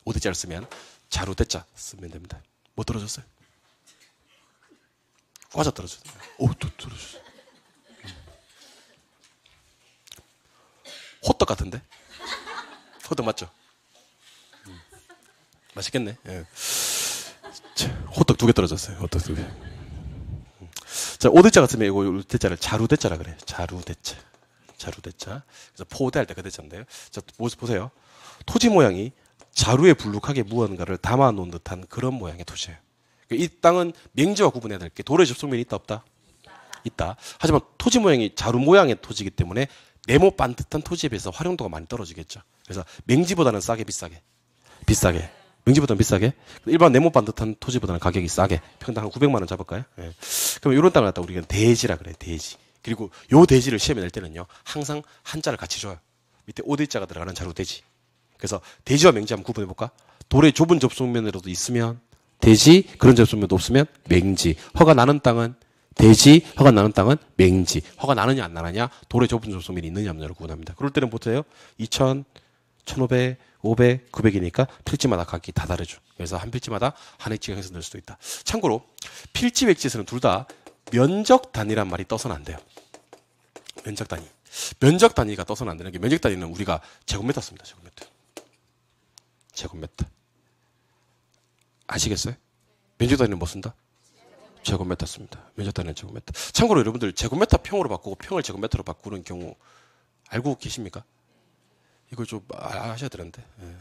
옷의자를 쓰면 자루 대자 쓰면 됩니다. 뭐 떨어졌어요? 과자 떨어졌어요. 또 떨어졌어요. 호떡 같은데? 호떡 맞죠? 맛있겠네. 예. 호떡 2개 떨어졌어요. 호떡 2개. 자, 오대자 같으면 이거 대자를 자루대자라 그래. 자루대자. 그래서 포대할 때 그 대자인데요. 자, 보세요. 토지 모양이 자루에 불룩하게 무언가를 담아 놓은 듯한 그런 모양의 토지예요. 이 땅은 맹지와 구분해야 될 게 도로의 접속면이 있다 없다? 있다. 하지만 토지 모양이 자루 모양의 토지이기 때문에 네모 반듯한 토지에 비해서 활용도가 많이 떨어지겠죠. 그래서 맹지보다는 싸게 비싸게. 맹지보다는 비싸게. 일반 네모 반듯한 토지보다는 가격이 싸게. 평당 한 900만 원 잡을까요? 예. 그럼 이런 땅을 갖다 우리가 대지라 그래. 대지. 그리고 요 대지를 시험에 낼 때는요. 항상 한자를 같이 줘요. 밑에 오대자가 들어가는 자루 대지. 그래서 대지와 맹지 한번 구분해 볼까? 도로의 좁은 접속면으로도 있으면 대지, 그런 접속면도 없으면 맹지. 허가 나는 땅은 대지, 허가 나는 땅은 맹지. 허가 나느냐 안 나느냐, 도로의 좁은 접속면이 있느냐 없느냐를 구분합니다. 그럴 때는 보세요. 2,000, 1,500, 500, 900이니까 필지마다 각기 다 다르죠. 그래서 한 필지마다 한 획지가 형성될 수도 있다. 참고로 필지 획지에서는 둘 다 면적 단위란 말이 떠서는 안 돼요. 면적 단위. 면적 단위가 떠서는 안 되는 게, 면적 단위는 우리가 제곱미터 씁니다. 제곱미터. 아시겠어요? 면적 단위는 뭐 쓴다? 제곱미터 씁니다. 면적 단위는 제곱미터. 참고로 여러분들 제곱미터 평으로 바꾸고 평을 제곱미터로 바꾸는 경우 알고 계십니까? 이걸 좀 아셔야 되는데. 예.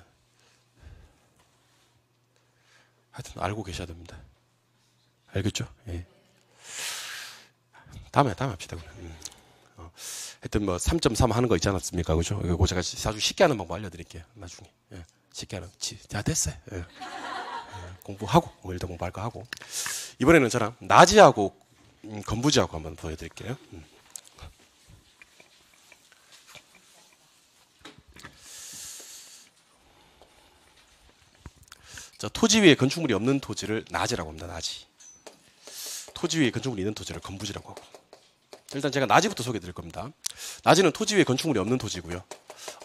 하여튼 알고 계셔야 됩니다. 알겠죠? 예. 다음에 합시다. 하여튼 뭐 3.3 하는 거 있지 않았습니까? 그죠? 이거 제가 아주 쉽게 하는 방법 알려드릴게요. 나중에. 예. 쉽게 하는. 자, 됐어요. 예. 공부하고, 일단 공부할 거 하고. 이번에는 저랑 나지하고 건부지하고 한번 보여드릴게요. 자, 토지 위에 건축물이 없는 토지를 나지라고 합니다. 나지. 토지 위에 건축물이 있는 토지를 건부지라고 하고. 일단 제가 나지부터 소개해 드릴 겁니다. 나지는 토지 위에 건축물이 없는 토지고요.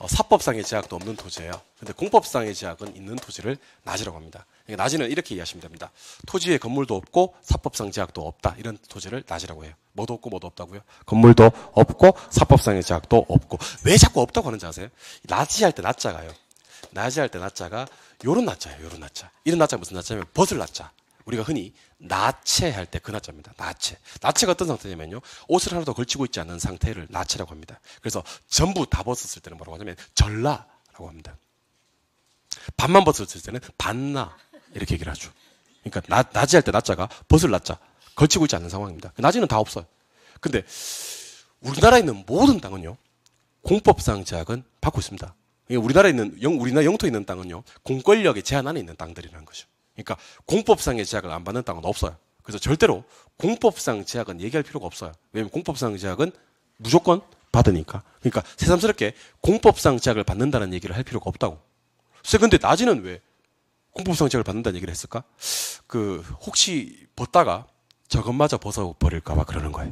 사법상의 제약도 없는 토지예요. 근데 공법상의 제약은 있는 토지를 나지라고 합니다. 그러니까 나지는 이렇게 이해하시면 됩니다. 토지 위에 건물도 없고 사법상 제약도 없다. 이런 토지를 나지라고 해요. 뭐도 없고 뭐도 없다고요? 건물도 없고 사법상의 제약도 없고. 왜 자꾸 없다고 하는지 아세요? 나지할 때 나자가요. 나지할 때 나자가 요런 나자예요. 요런 나자. 이런 나자가 무슨 나자냐면 벗을 나자. 우리가 흔히 나체할 때 그 나자입니다. 나체. 나체가 어떤 상태냐면요. 옷을 하나도 걸치고 있지 않은 상태를 나체라고 합니다. 그래서 전부 다 벗었을 때는 뭐라고 하냐면 전라라고 합니다. 반만 벗었을 때는 반나 이렇게 얘기를 하죠. 그러니까 나지할 때 나자가 벗을 나자. 걸치고 있지 않는 상황입니다. 나지는 다 없어요. 근데 우리나라에 있는 모든 땅은요. 공법상 제약은 받고 있습니다. 우리나라에 있는 우리나라 영토에 있는 땅은요. 공권력의 제한 안에 있는 땅들이라는 거죠. 그러니까 공법상의 제약을 안 받는 땅은 없어요. 그래서 절대로 공법상 제약은 얘기할 필요가 없어요. 왜냐하면 공법상 제약은 무조건 받으니까. 그러니까 새삼스럽게 공법상 제약을 받는다는 얘기를 할 필요가 없다고. 근데 나지는 왜 공법상 제약을 받는다는 얘기를 했을까? 혹시 벗다가 저것마저 벗어버릴까봐 그러는 거예요.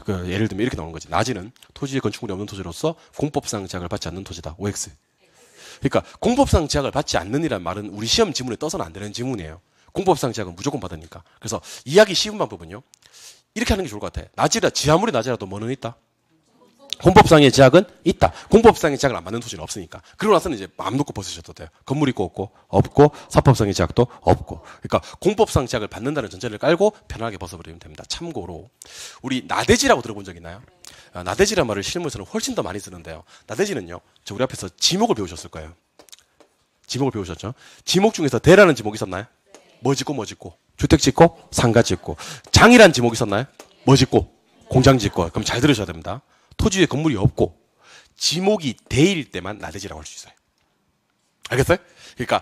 예를 들면 이렇게 나오는 거지. 나지는 토지의 건축물이 없는 토지로서 공법상 제약을 받지 않는 토지다. OX. 그러니까 공법상 제약을 받지 않는이란 말은 우리 시험 지문에 떠서는 안 되는 지문이에요. 공법상 제약은 무조건 받으니까. 그래서 이해하기 쉬운 방법은요. 이렇게 하는 게 좋을 것 같아. 아무리 낮이라도 뭐는 있다? 공법상의 제약은 있다. 공법상의 제약을 안 받는 토지는 없으니까. 그러고 나서는 이제 마음 놓고 벗으셔도 돼요. 건물 있고 없고 사법상의 제약도 없고. 그러니까 공법상 제약을 받는다는 전제를 깔고 편하게 벗어버리면 됩니다. 참고로 우리 나대지라고 들어본 적 있나요? 나대지란 말을 실무에서는 훨씬 더 많이 쓰는데요. 나대지는요. 우리 앞에서 지목을 배우셨을 거예요. 지목을 배우셨죠? 지목 중에서 대라는 지목이 있었나요? 뭐 짓고 주택 짓고 상가 짓고. 장이란 지목이 있었나요? 뭐 짓고 공장 짓고. 그럼 잘 들으셔야 됩니다. 토지 위에 건물이 없고 지목이 대일 때만 나대지라고 할 수 있어요. 알겠어요? 그러니까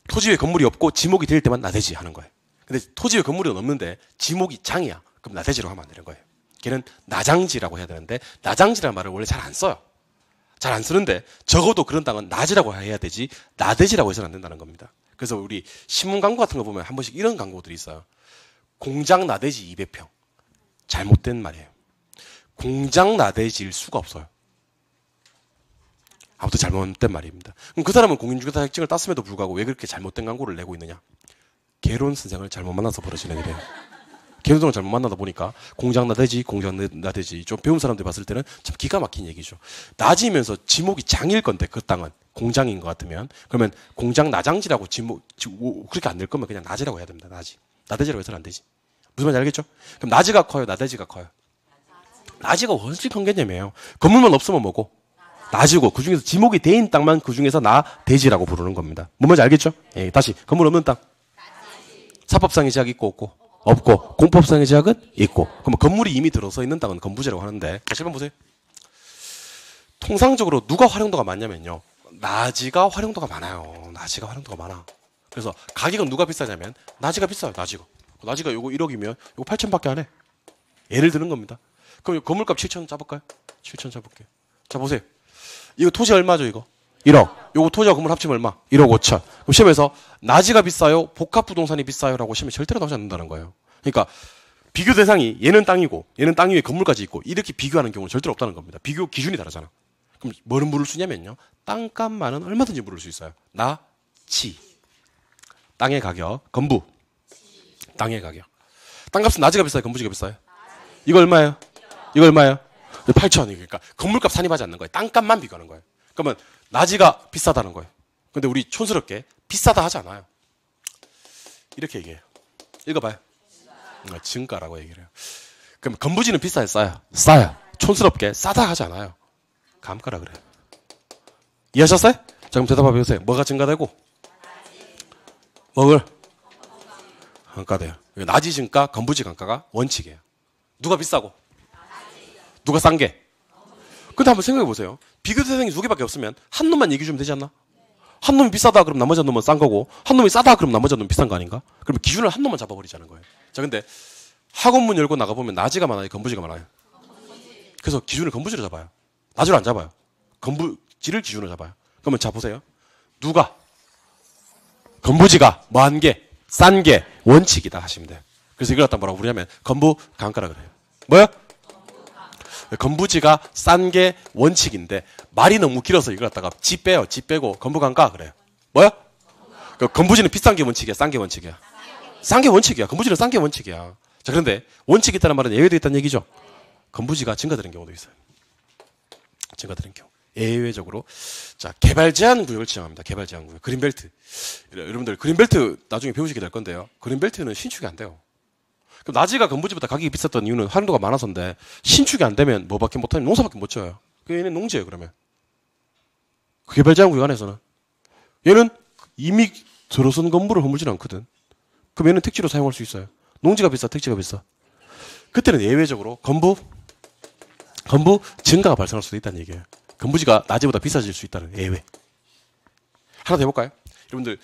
토지 위에 건물이 없고 지목이 대일 때만 나대지 하는 거예요. 근데 토지 위에 건물이 없는데 지목이 장이야. 그럼 나대지라고 하면 안 되는 거예요. 걔는 나장지라고 해야 되는데 나장지라는 말을 원래 잘 안 써요. 잘 안 쓰는데 적어도 그런 땅은 나지라고 해야 되지 나대지라고 해서는 안 된다는 겁니다. 그래서 우리 신문 광고 같은 거 보면 한 번씩 이런 광고들이 있어요. 공장 나대지 200평. 잘못된 말이에요. 공장 나대지일 수가 없어요. 아무튼 잘못된 말입니다. 그럼 그 사람은 공인중개사 자격증을 땄음에도 불구하고 왜 그렇게 잘못된 광고를 내고 있느냐? 개론 선생을 잘못 만나서 벌어지는 일이에요. 개론 선생을 잘못 만나다 보니까 공장 나대지 좀 배운 사람들이 봤을 때는 참 기가 막힌 얘기죠. 나지면서 지목이 장일 건데 그 땅은 공장인 것 같으면 그러면 공장 나장지라고 그렇게 안 낼 거면 그냥 나지라고 해야 됩니다. 나대지라고 해서는 안 되지. 무슨 말인지 알겠죠? 그럼 나지가 커요? 나대지가 커요? 나지가 훨씬 큰 개념이에요. 건물만 없으면 뭐고? 나지고 그 중에서 지목이 대인 땅만 그 중에서 나대지라고 부르는 겁니다. 뭔 말인지 알겠죠? 예, 다시 건물 없는 땅. 사법상의 제약이 있고 없고 공법상의 제약은 있고. 그럼 건물이 이미 들어서 있는 땅은 건부지라고 하는데 다시 한번 보세요. 통상적으로 누가 활용도가 많냐면요. 나지가 활용도가 많아요. 나지가 활용도가 많아. 그래서 가격은 누가 비싸냐면 나지가 비싸요. 나지가 요거 1억이면 요거 8천밖에 안 해. 예를 드는 겁니다. 그럼 건물값 7천 잡을까요? 7천 잡을게요. 자, 보세요. 이거 토지 얼마죠, 이거? 1억. 요거 토지와 건물 합치면 얼마? 1억 5천. 그럼 시험에서 나지가 비싸요? 복합부동산이 비싸요? 라고 시험에 절대로 나오지 않는다는 거예요. 그러니까 비교 대상이 얘는 땅이고 얘는 땅 위에 건물까지 있고 이렇게 비교하는 경우는 절대로 없다는 겁니다. 비교 기준이 다르잖아. 그럼 뭐를 물을 수 있냐면요. 땅값만은 얼마든지 물을 수 있어요. 나지. 땅의 가격. 건부. 땅의 가격. 땅값은 나지가 비싸요? 건부지가 비싸요? 이거 얼마예요? 이거 얼마예요? 8천. 그러니까 건물값 산입하지 않는 거예요. 땅값만 비교하는 거예요. 그러면 나지가 비싸다는 거예요. 근데 우리 촌스럽게 비싸다 하지 않아요. 이렇게 얘기해요. 읽어봐요. 증가라고 얘기를 해요. 그럼 건부지는 비싸요? 싸요? 싸요. 촌스럽게 싸다 하지 않아요. 감가라 그래요. 이해하셨어요? 자, 그럼 대답해 보세요. 뭐가 증가되고? 뭐를? 감가돼요. 나지 증가, 건부지 감가가 원칙이에요. 누가 비싸고? 누가 싼 게? 근데 한번 생각해 보세요. 비교 대상이 두 개밖에 없으면 한 놈만 얘기해 주면 되지 않나? 한 놈이 비싸다 그럼 나머지 한 놈은 싼 거고 한 놈이 싸다 그럼 나머지 한 놈은 비싼 거 아닌가? 그러면 기준을 한 놈만 잡아버리자는 거예요. 자, 근데 학원문 열고 나가보면 나지가 많아요? 건부지가 많아요? 그래서 기준을 건부지로 잡아요. 나지로 안 잡아요. 건부지를 기준으로 잡아요. 그러면 자, 보세요. 누가 건부지가 뭐한 게, 싼 게 원칙이다 하시면 돼요. 그래서 이걸 갖다 뭐라고 부르냐면 건부 강가라 그래요. 뭐야? 건부지가 싼 게 원칙인데 말이 너무 길어서 이걸 갖다가 지 빼요. 지 빼고 건부 강가 그래요. 뭐야? 건부지는 비싼 게 원칙이야, 싼 게 원칙이야? 싼 게 원칙이야. 건부지는 싼 게 원칙이야. 자, 그런데 원칙이 있다는 말은 예외도 있다는 얘기죠. 건부지가 증가되는 경우도 있어요. 증가되는 경우. 예외적으로. 자, 개발 제한 구역을 지정합니다. 개발 제한 구역. 그린벨트. 여러분들, 그린벨트 나중에 배우시게 될 건데요. 그린벨트는 신축이 안 돼요. 그럼 나지가 건부지보다 가격이 비쌌던 이유는 활용도가 많아서인데, 신축이 안 되면 뭐밖에 못하면 농사밖에 못 지어요. 얘는 농지예요, 그러면. 그 개발 제한 구역 안에서는. 얘는 이미 들어선 건물을 허물지는 않거든. 그럼 얘는 택지로 사용할 수 있어요. 농지가 비싸, 택지가 비싸. 그때는 예외적으로 건부 증가가 발생할 수도 있다는 얘기예요. 건부지가 나지보다 비싸질 수 있다는 예외. 하나 더 해볼까요? 여러분들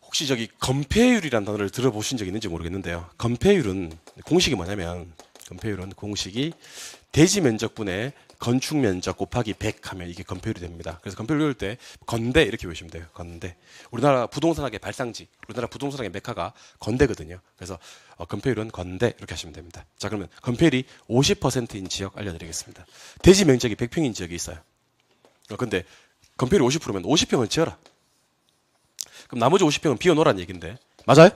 혹시 저기 건폐율이라는 단어를 들어보신 적 있는지 모르겠는데요. 건폐율은 공식이 뭐냐면, 건폐율은 공식이 대지 면적분의 건축 면적 곱하기 100 하면 이게 건폐율이 됩니다. 그래서 건폐율 외울 때 건대 이렇게 외우시면 돼요. 건대. 우리나라 부동산학의 발상지, 우리나라 부동산학의 메카가 건대거든요. 그래서 건폐율은 건대 이렇게 하시면 됩니다. 자, 그러면 건폐율이 50%인 지역 알려드리겠습니다. 대지 면적이 100평인 지역이 있어요. 근데 건폐율이 50%면 50평을 지어라. 그럼 나머지 50평은 비워놓으라는 얘기인데, 맞아요?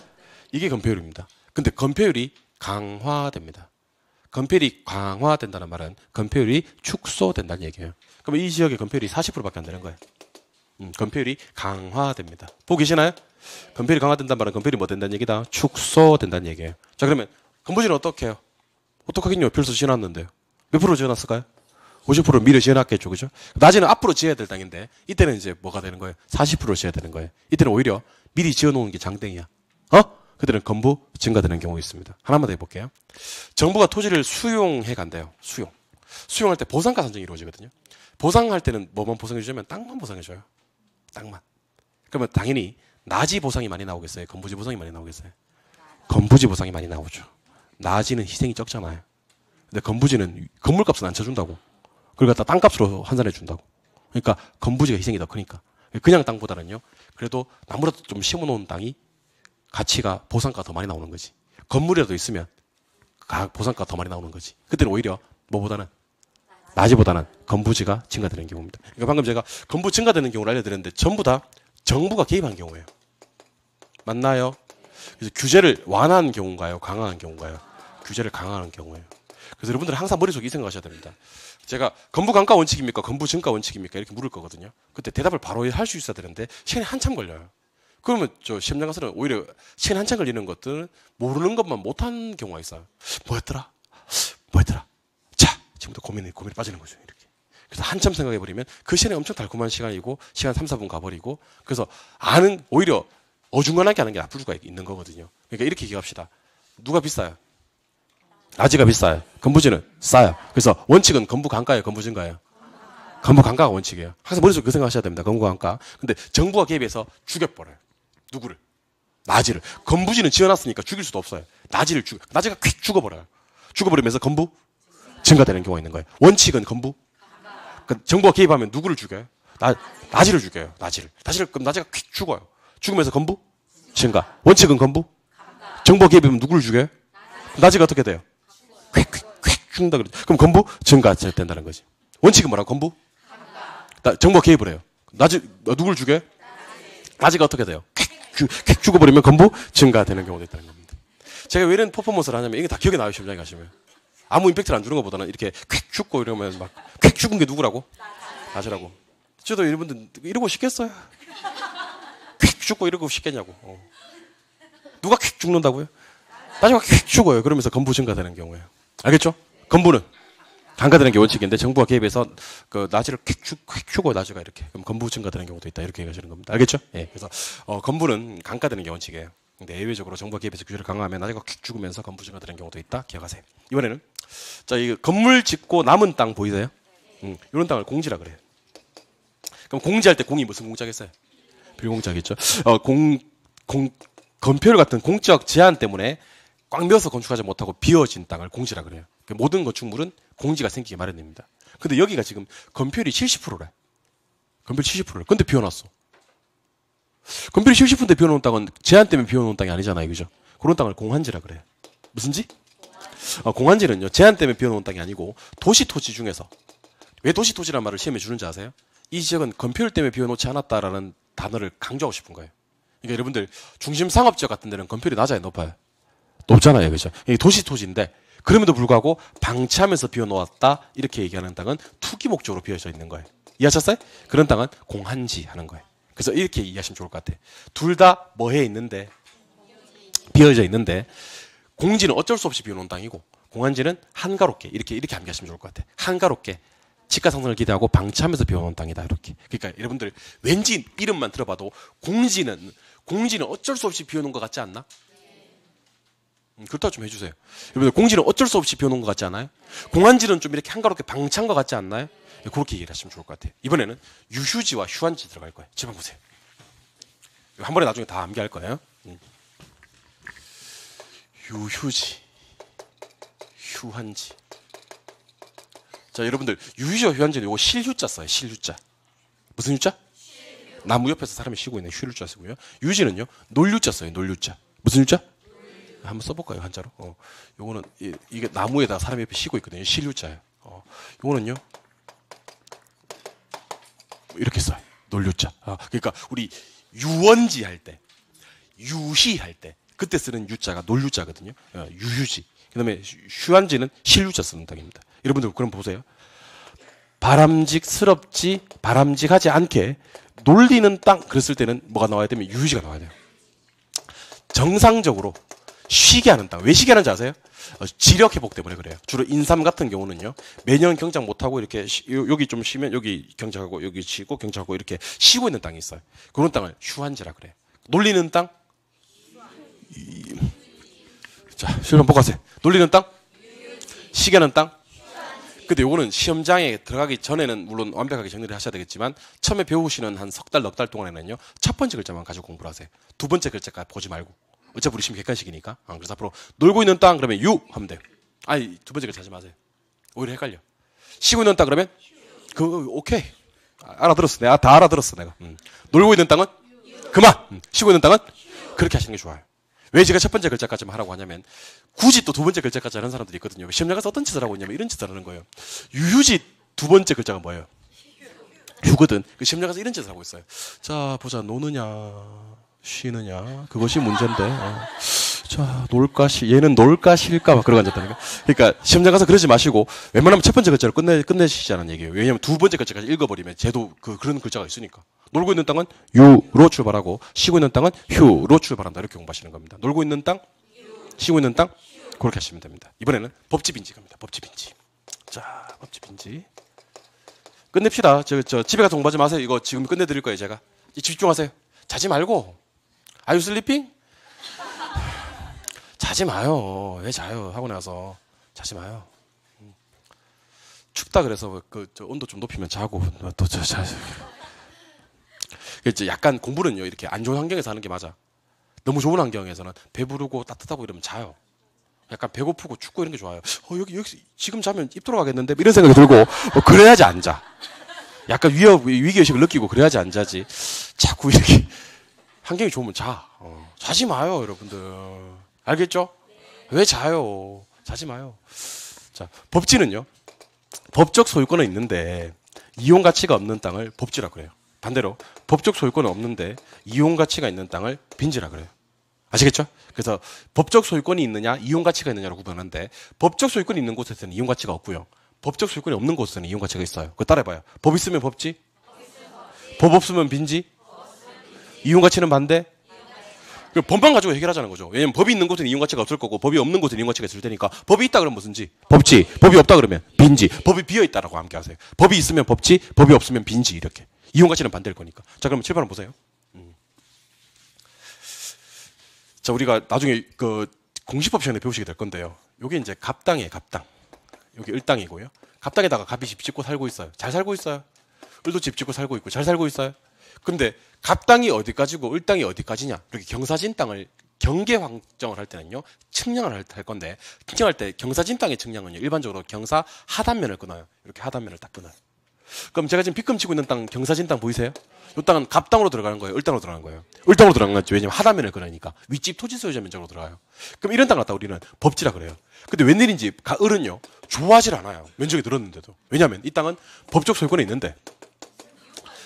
이게 건폐율입니다. 근데 건폐율이 강화됩니다. 건폐율이 강화된다는 말은 건폐율이 축소된다는 얘기예요. 그럼 이 지역의 건폐율이 40%밖에 안 되는 거예요. 건폐율이 강화됩니다. 보고 계시나요? 건폐율이 강화된다는 말은 건폐율이 뭐 된다는 얘기다? 축소된다는 얘기예요. 자, 그러면 건부지는 어떻게 해요? 어떡하겠냐? 별서 지어놨는데요. 몇 프로 지어놨을까요? 50% 미리 지어놨겠죠, 그죠? 낮에는 앞으로 지어야 될 땅인데, 이때는 이제 뭐가 되는 거예요? 40% 지어야 되는 거예요. 이때는 오히려 미리 지어놓은 게 장땡이야. 그때는 건부 증가되는 경우가 있습니다. 하나만 더 해볼게요. 정부가 토지를 수용해 간대요. 수용할 때 보상가 산정이 이루어지거든요. 보상할 때는 뭐만 보상해주냐면 땅만 보상해줘요. 땅만. 그러면 당연히 나지 보상이 많이 나오겠어요? 건부지 보상이 많이 나오겠어요? 건부지 보상이 많이 나오죠. 나지는 희생이 적잖아요. 근데 건부지는 건물값은 안 쳐준다고. 그걸 갖다 땅값으로 환산해 준다고. 그러니까 건부지가 희생이 더 크니까. 그냥 땅보다는요. 그래도 나무라도 좀 심어놓은 땅이 가치가 보상가 더 많이 나오는 거지. 건물이라도 있으면 보상가 더 많이 나오는 거지. 그때는 오히려 뭐보다는 나지보다는 건부지가 증가되는 경우입니다. 그러니까 방금 제가 건부 증가되는 경우를 알려드렸는데 전부 다 정부가 개입한 경우예요. 맞나요? 그래서 규제를 완화한 경우인가요? 강화한 경우인가요? 규제를 강화하는 경우예요. 그래서 여러분들은 항상 머릿속에 이 생각하셔야 됩니다. 제가 건부 강가 원칙입니까? 건부 증가 원칙입니까? 이렇게 물을 거거든요. 그때 대답을 바로 할 수 있어야 되는데 시간이 한참 걸려요. 그러면 저 시험장 가서는 오히려 시간이 한참 걸리는 것들은 모르는 것만 못한 경우가 있어요. 뭐였더라? 자, 지금부터 고민에 빠지는 거죠. 이렇게. 그래서 한참 생각해버리면 그 시간이 엄청 달콤한 시간이고 시간 3, 4분 가버리고 그래서 오히려 어중간하게 하는 게 나쁠 수가 있는 거거든요. 그러니까 이렇게 기억합시다. 누가 비싸요? 나지가 비싸요. 건부지는 싸요. 그래서 원칙은 건부 강가예요? 건부 증가예요? 건부 강가가 원칙이에요. 항상 머릿속에 그 생각하셔야 됩니다. 건부 강가. 근데 정부가 개입해서 죽여버려요. 누구를? 나지를. 건부지는 지어놨으니까 죽일 수도 없어요. 나지가 휙 죽어버려요. 죽어버리면서 건부 증가되는 경우가 있는 거예요. 원칙은 건부. 그러니까 정부가 개입하면 누구를 죽여요? 나지를 죽여요. 나지를. 그럼 나지가 휙 죽어요. 죽으면서 건부 증가. 원칙은 건부. 정부가 개입하면 누구를 죽여요? 나지가 어떻게 돼요? 휙 죽는다 그러죠. 그럼 건부 증가된다는 거지. 원칙은 뭐라고? 건부. 정부가 개입을 해요. 누구를 죽여요? 나지가 어떻게 돼요? 퀵 죽어버리면 건부 증가되는 경우도 있다는 겁니다. 제가 왜 이런 퍼포먼스를 하냐면 이게 다 기억에 나요. 시험장에 가시면. 아무 임팩트를 안 주는 것보다는 이렇게 퀵 죽고 이러면 막 퀵 죽은 게 누구라고? 나지라고. 저도 여러분들 이러고 싶겠어요? 퀵 죽고 이러고 싶겠냐고. 누가 퀵 죽는다고요? 나지가 퀵 죽어요. 그러면서 건부 증가되는 경우예요. 알겠죠? 건부는 강가되는 게 원칙인데 정부가 개입해서 그 나지를 퀵 죽어요. 나지가 이렇게. 그럼 건부 증가되는 경우도 있다. 이렇게 얘기하시는 겁니다. 알겠죠? 예. 그래서 건부는 강가되는 게 원칙이에요. 근데 예외적으로 정부가 개입해서 규제를 강화하면 나지가 퀵 죽으면서 건부 증가되는 경우도 있다. 기억하세요. 이번에는 자, 이 건물 짓고 남은 땅 보이세요? 이런 땅을 공지라 그래요. 그럼 공지할 때 공이 무슨 공자겠어요? 빌공자겠죠. 건폐율 같은 공적 제한 때문에 꽉 메어서 건축하지 못하고 비어진 땅을 공지라 그래요. 모든 건축물은 공지가 생기기 마련입니다. 근데 여기가 지금 건폐율이 70%래. 건폐율 70%래. 근데 비워놨어. 건필이 쉬고 싶은데 비워놓은 땅은 제한 때문에 비워놓은 땅이 아니잖아요. 그죠? 그런 땅을 공한지라 그래요. 무슨 지? 공한지는요. 제한 때문에 비워놓은 땅이 아니고 도시 토지 중에서 왜 도시 토지라는 말을 시험에 주는지 아세요? 이 지역은 건폐율 때문에 비워놓지 않았다라는 단어를 강조하고 싶은 거예요. 그러니까 여러분들 중심 상업지역 같은 데는 건폐율이 낮아요, 높아요? 높잖아요, 그죠? 이게 도시 토지인데 그럼에도 불구하고 방치하면서 비워놓았다 이렇게 얘기하는 땅은 투기 목적으로 비어져 있는 거예요. 이해하셨어요? 그런 땅은 공한지 하는 거예요. 그래서 이렇게 이해하시면 좋을 것 같아요. 둘 다 뭐해 있는데 비어져 있는데 공지는 어쩔 수 없이 비워놓은 땅이고 공한지는 한가롭게 이렇게 암기하시면 좋을 것 같아요. 한가롭게 집가 상승을 기대하고 방치하면서 비워놓은 땅이다 이렇게. 그러니까 여러분들 왠지 이름만 들어봐도 공지는 어쩔 수 없이 비워놓은 것 같지 않나? 그렇다고 좀 해주세요. 여러분들 공지는 어쩔 수 없이 비워놓은 것 같지 않아요? 공한지는 좀 이렇게 한가롭게 방치한 것 같지 않나요? 그렇게 얘기를 하시면 좋을 것 같아요. 이번에는 유휴지와 휴한지 들어갈 거예요. 집안 보세요. 한 번에 나중에 다 암기할 거예요. 유휴지, 휴한지. 자, 여러분들 유휴지와 휴한지는 요거 실휴자 써요. 실휴자. 무슨 휴자? 나무 옆에서 사람이 쉬고 있는 휴휴자 쓰고요. 유지는요 놀휴자 써요. 놀휴자. 무슨 휴자? 한번 써볼까요, 한자로? 요거는 이게 나무에다 사람이 옆에 쉬고 있거든요. 실휴자예요. 요거는요 이렇게 써요. 놀휴자. 그러니까 우리 유원지 할 때, 유희할 때 그때 쓰는 유자가 놀휴자거든요. 유휴지. 그다음에 휴한지는 실휴자 쓰는 땅입니다. 여러분들 그럼 보세요. 바람직하지 않게 놀리는 땅 그랬을 때는 뭐가 나와야 되면 유휴지가 나와야 돼요. 정상적으로 쉬게 하는 땅. 왜 쉬게 하는지 아세요? 지력 회복 때문에 그래요. 주로 인삼 같은 경우는요. 매년 경작 못하고 이렇게 여기 좀 쉬면 여기 경작하고 여기 쉬고 경작하고 이렇게 쉬고 있는 땅이 있어요. 그런 땅을 휴한지라 그래요. 놀리는 땅? 자, 실험 보고하세요. 놀리는 땅? 쉬게 하는 땅? 근데 요거는 시험장에 들어가기 전에는 물론 완벽하게 정리를 하셔야 되겠지만 처음에 배우시는 한 석 달, 넉 달 동안에는요. 첫 번째 글자만 가지고 공부를 하세요. 두 번째 글자까지 보지 말고. 어차피 우리 시험 객관식이니까. 그래서 앞으로 놀고 있는 땅 그러면 유 하면 돼요. 아니 두 번째 글자 하지 마세요. 오히려 헷갈려. 쉬고 있는 땅 그러면 오케이. 알아들었어. 내가 다 알아들었어. 내가. 놀고 있는 땅은 그만. 쉬고 있는 땅은 그렇게 하시는 게 좋아요. 왜 제가 첫 번째 글자까지만 하라고 하냐면 굳이 또 두 번째 글자까지 하는 사람들이 있거든요. 시험장 가서 어떤 짓을 하고 있냐면 이런 짓을 하는 거예요. 유휴지 두 번째 글자가 뭐예요? 휴거든. 그 시험장 가서 이런 짓을 하고 있어요. 자 보자. 노느냐 쉬느냐 그것이 문제인데 자 얘는 놀까 쉴까 막 그러고 앉았다니까. 그러니까 시험장 가서 그러지 마시고 웬만하면 첫 번째 글자로 끝내시자는 얘기예요. 왜냐하면 두 번째 글자까지 읽어버리면 쟤도 그런 글자가 있으니까. 놀고 있는 땅은 유로 출발하고 쉬고 있는 땅은 휴로 출발한다. 이렇게 공부하시는 겁니다. 놀고 있는 땅, 쉬고 있는 땅 그렇게 하시면 됩니다. 이번에는 법집인지 갑니다. 법집인지. 자 법집인지 끝냅시다. 저 집에 가서 공부하지 마세요. 이거 지금 끝내드릴 거예요. 제가 집중하세요. 자지 말고. Are you sleeping? 자지 마요. 왜 자요? 하고 나서 자지 마요. 춥다 그래서 저 온도 좀 높이면 자고 또 자. 약간 공부는요 이렇게 안 좋은 환경에서 하는 게 맞아. 너무 좋은 환경에서는 배부르고 따뜻하고 이러면 자요. 약간 배고프고 춥고 이런 게 좋아요. 여기 지금 자면 입 돌아가겠는데 이런 생각이 들고 그래야지 안 자. 약간 위기의식을 느끼고 그래야지 안 자지. 자꾸 이렇게 환경이 좋으면 자. 자지 마요 여러분들. 알겠죠? 왜 자요? 자지 마요. 자, 법지는요. 법적 소유권은 있는데 이용 가치가 없는 땅을 법지라 그래요. 반대로 법적 소유권은 없는데 이용 가치가 있는 땅을 빈지라 그래요. 아시겠죠? 그래서 법적 소유권이 있느냐 이용 가치가 있느냐로 구분하는데 법적 소유권이 있는 곳에서는 이용 가치가 없고요. 법적 소유권이 없는 곳에서는 이용 가치가 있어요. 그거 따라해봐요. 법 있으면 법지? 법 없으면 빈지? 이용 가치는 반대? 법만 가지고 해결하자는 거죠. 왜냐면 법이 있는 곳에는 이용 가치가 없을 거고 법이 없는 곳에는 이용 가치가 있을 테니까 법이 있다 그러면 무슨지? 법지. 법이 없다 그러면 빈지. 법이 비어 있다라고 함께 하세요. 법이 있으면 법지, 법이 없으면 빈지 이렇게. 이용 가치는 반대일 거니까. 자, 그러면 7번 보세요. 자, 우리가 나중에 공시법 시간에 배우시게 될 건데요. 요게 이제 갑당이에요, 갑당. 여기 을당이고요. 갑당에다가 갑이 집 짓고 살고 있어요. 잘 살고 있어요. 을도 집 짓고 살고 있고 잘 살고 있어요. 근데 갑당이 어디까지고 을당이 어디까지냐? 이렇게 경사진 땅을 경계 확정을 할 때는요. 측량을 할 건데 측량할 때 경사진 땅의 측량은요. 일반적으로 경사 하단면을 끊어요. 이렇게 하단면을 딱 끊어요. 그럼 제가 지금 빗금 치고 있는 땅, 경사진 땅 보이세요? 이 땅은 갑땅으로 들어가는 거예요? 을땅으로 들어가는 거예요? 을땅으로 들어가는 거죠. 왜냐면 하단면을 그러니까. 윗집 토지 소유자 면적으로 들어가요. 그럼 이런 땅 갖다 우리는 법지라 그래요. 근데 웬일인지 을은요, 좋아하질 않아요. 면적이 늘었는데도. 왜냐면 이 땅은 법적 소유권이 있는데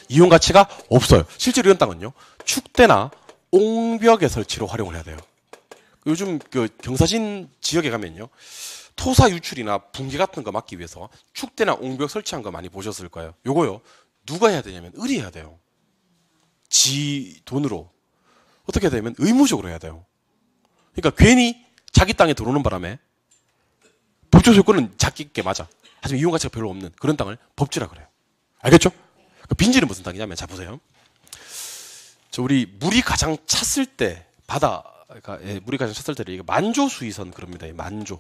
이용 가치가 없어요. 실제로 이런 땅은요, 축대나 옹벽의 설치로 활용을 해야 돼요. 요즘 그 경사진 지역에 가면요, 토사 유출이나 붕괴 같은 거 막기 위해서 축대나 옹벽 설치한 거 많이 보셨을 거예요. 요거요, 누가 해야 되냐면 을이 해야 돼요. 지 돈으로. 어떻게 해야 되냐면 의무적으로 해야 돼요. 그러니까 괜히 자기 땅에 들어오는 바람에 법적 소유권은 작게 맞아. 하지만 이용 가치가 별로 없는 그런 땅을 법지라 그래요. 알겠죠? 빈지는 무슨 땅이냐면, 자 보세요. 저 우리 물이 가장 찼을 때 바다가, 물이 가장 찼을 때를 이게 만조 수위선 그럽니다. 만조.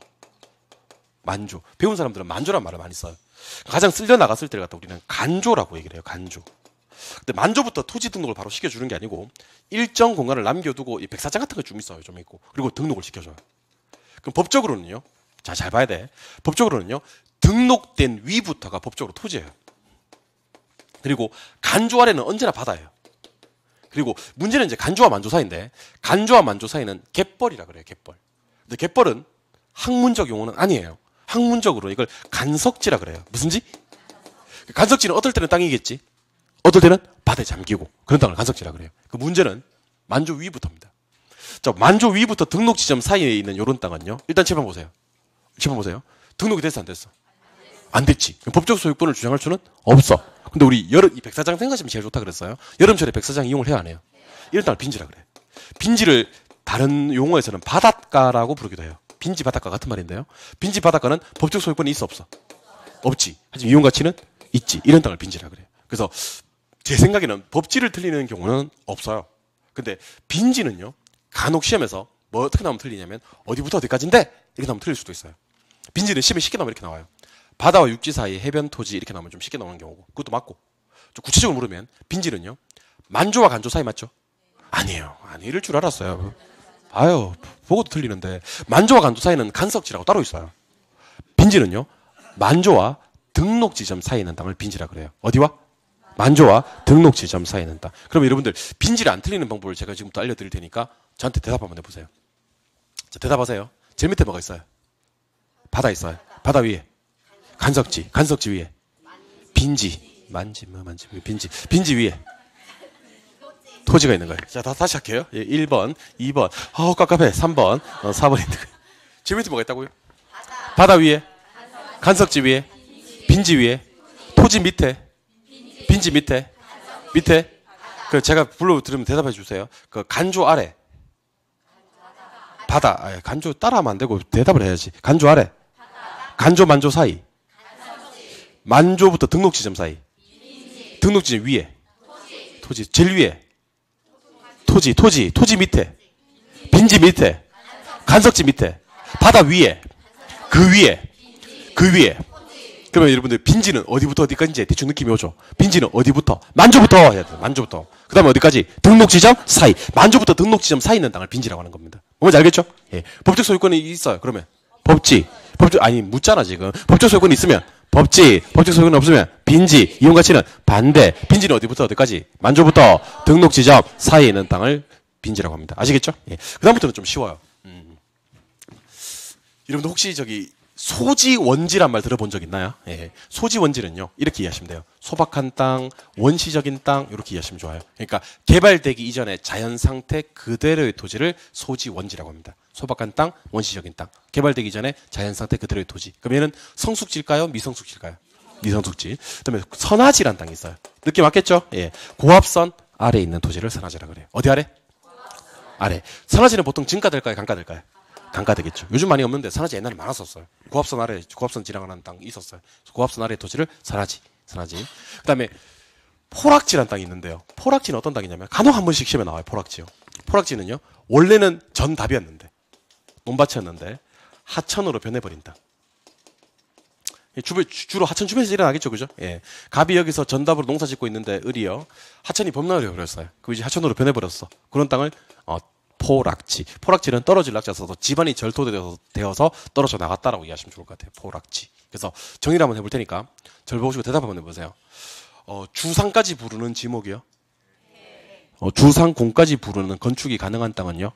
배운 사람들은 만조란 말을 많이 써요. 가장 쓸려 나갔을 때를 갖다 우리는 간조라고 얘기를 해요. 간조. 근데 만조부터 토지 등록을 바로 시켜주는 게 아니고 일정 공간을 남겨두고 이 백사장 같은 거 좀 있어요. 좀 있고. 그리고 등록을 시켜줘요. 그럼 법적으로는요. 자, 잘 봐야 돼. 법적으로는요, 등록된 위부터가 법적으로 토지예요. 그리고 간조 아래는 언제나 바다예요. 그리고 문제는 이제 간조와 만조 사이인데, 간조와 만조 사이는 갯벌이라 그래요. 갯벌. 근데 갯벌은 학문적 용어는 아니에요. 학문적으로 이걸 간석지라 그래요. 무슨 지? 간석지는 어떨 때는 땅이겠지, 어떨 때는 바다에 잠기고, 그런 땅을 간석지라 그래요. 그 문제는 만조 위부터입니다. 자, 만조 위부터 등록 지점 사이에 있는 이런 땅은요, 일단 칠판 보세요. 칠판 보세요. 등록이 됐어, 안 됐어? 안 됐지. 법적 소유권을 주장할 수는 없어. 근데 우리 이 백사장 생각하시면 제일 좋다 그랬어요. 여름철에 백사장 이용을 해야 안 해요? 이런 땅을 빈지라 그래. 빈지를 다른 용어에서는 바닷가라고 부르기도 해요. 빈지 바닷가 같은 말인데요. 빈지 바닷가는 법적 소유권이 있어, 없어? 없지. 하지만 이용 가치는 있지. 이런 땅을 빈지라 그래요. 그래서 제 생각에는 법지를 틀리는 경우는 없어요. 근데 빈지는요, 간혹 시험에서 뭐 어떻게 나오면 틀리냐면 어디부터 어디까지인데 이렇게 나오면 틀릴 수도 있어요. 빈지는 시험에 쉽게 나오면 이렇게 나와요. 바다와 육지 사이 해변 토지 이렇게 나오면 좀 쉽게 나오는 경우고, 그것도 맞고. 좀 구체적으로 물으면 빈지는요, 만조와 간조 사이 맞죠? 아니에요. 아니, 이럴 줄 알았어요. 아유, 보고도 틀리는데. 만조와 간조 사이는 간석지라고 따로 있어요. 빈지는요, 만조와 등록 지점 사이에 있는 땅을 빈지라 그래요. 어디와? 만조와 등록 지점 사이에 있는 땅. 그럼 여러분들 빈지를 안 틀리는 방법을 제가 지금부터 알려드릴 테니까 저한테 대답 한번 해보세요. 자, 대답하세요. 제일 밑에 뭐가 있어요? 바다 있어요. 바다 위에 간석지, 간석지 위에 빈지, 빈지 위에 토지가 있는 거예요. 자, 다시 할게요. 예, 1번, 2번, 깝깝해. 3번, 4번 있는 거예요. 제일 밑에 뭐가 있다고요? 바다 위에, 간석지 위에, 빈지 위에, 토지 밑에, 빈지 밑에, 그 제가 불러 들으면 대답해 주세요. 그 간조 아래, 바다, 간조 따라하면 안 되고 대답을 해야지. 간조 아래, 간조 만조 사이, 만조부터 등록 지점 사이, 등록 지점 위에, 토지 제일 위에, 토지 밑에, 빈지 밑에, 간석지 밑에, 바다 위에, 그 위에. 그러면 여러분들 빈지는 어디부터 어디까지인지 대충 느낌이 오죠. 빈지는 어디부터? 만조부터 해야 돼요. 만조부터. 그 다음에 어디까지? 등록 지점 사이. 만조부터 등록 지점 사이 있는 땅을 빈지라고 하는 겁니다. 뭔지 알겠죠? 예. 법적 소유권이 있어요. 그러면 법지. 아니 묻잖아 지금. 법적 소유권이 있으면 법지. 법적 소유권이 없으면 빈지. 이용 가치는 반대. 빈지는 어디부터 어디까지? 만조부터 등록 지점 사이에 있는 땅을 빈지라고 합니다. 아시겠죠? 예. 그 다음부터는 좀 쉬워요. 여러분들 혹시 저기 소지원지란 말 들어본 적 있나요? 예. 소지원지는요, 이렇게 이해하시면 돼요. 소박한 땅, 원시적인 땅, 이렇게 이해하시면 좋아요. 그러니까 개발되기 이전의 자연 상태 그대로의 토지를 소지원지라고 합니다. 소박한 땅, 원시적인 땅. 개발되기 전에 자연 상태 그대로의 토지. 그럼 얘는 성숙지일까요? 미성숙지일까요? 미성숙지. 그다음에 선화지란 땅이 있어요. 느낌 맞겠죠? 예. 고압선 아래에 있는 토지를 선화지라고 그래요. 어디 아래? 아래. 선화지는 보통 증가될까요? 강가될까요? 강가되겠죠. 요즘 많이 없는데 선화지 옛날에 많았었어요. 고압선 아래, 고압선 지나가는 땅 있었어요. 고압선 아래 토지를 선화지. 그 다음에 포락지라는 땅이 있는데요. 포락지는 어떤 땅이냐면 간혹 한 번씩 시험에 나와요. 포락지요. 포락지는요, 원래는 전답이었는데, 논밭이었는데 하천으로 변해버린 땅. 주로 하천 주변에서 일어나겠죠, 그죠? 예. 갑이 여기서 전답으로 농사 짓고 있는데 을이요, 하천이 범람을 해버렸어요. 그 이제 하천으로 변해버렸어. 그런 땅을 포락지. 포락지는 떨어질 낙자 써서 집안이 절토되어서 떨어져 나갔다라고 이해하시면 좋을 것 같아요. 포락지. 그래서 정리를 한번 해볼 테니까 절 보시고 대답 한번 해보세요. 주상까지 부르는 지목이요. 주상공까지 부르는 건축이 가능한 땅은요.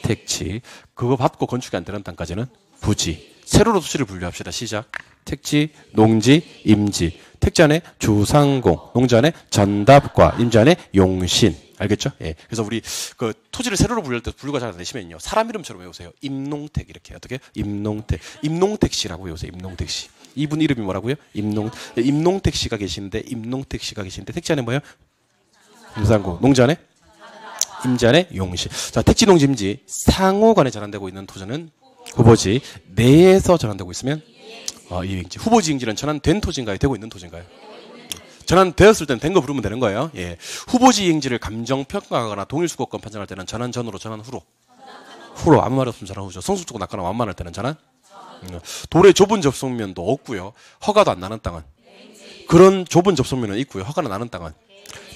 택지. 그거 받고 건축이 안 되는 땅까지는 부지. 세로로 토지를 분류합시다. 시작. 택지, 농지, 임지. 택지 안에 주상공, 농지 안에 전답과, 임지 안에 용신. 알겠죠? 예. 그래서 우리 그 토지를 세로로 분류할 때 분류가 잘 안 되시면요. 사람 이름처럼 외우세요. 임농택 이렇게 어떻게? 임농택. 임농택 씨라고 외우세요. 임농택 씨. 이분 이름이 뭐라고요? 임농택 씨가 계시는데 임농택 씨가 계시는데 택지 안에 뭐예요? 주상공. 농지 안에 임지 안에 용신. 자, 택지, 농지, 임지 상호간에 전환되고 있는 토지는 후보지. 내에서 전환되고 있으면 이행지. 후보지 임지는 전환된 토지인가요? 되고 있는 토지인가요? 전환되었을 때는 된 거 부르면 되는 거예요. 예. 후보지 이행지를 감정평가하거나 동일수거권 판정할 때는 전환 전으로, 전환 후로. 후로. 아무 말 없으면 전환 후죠. 성숙주고 낙거나 완만할 때는 전환. 도로의 좁은 접속면도 없고요. 허가도 안 나는 땅은. 그런 좁은 접속면은 있고요. 허가는 나는 땅은.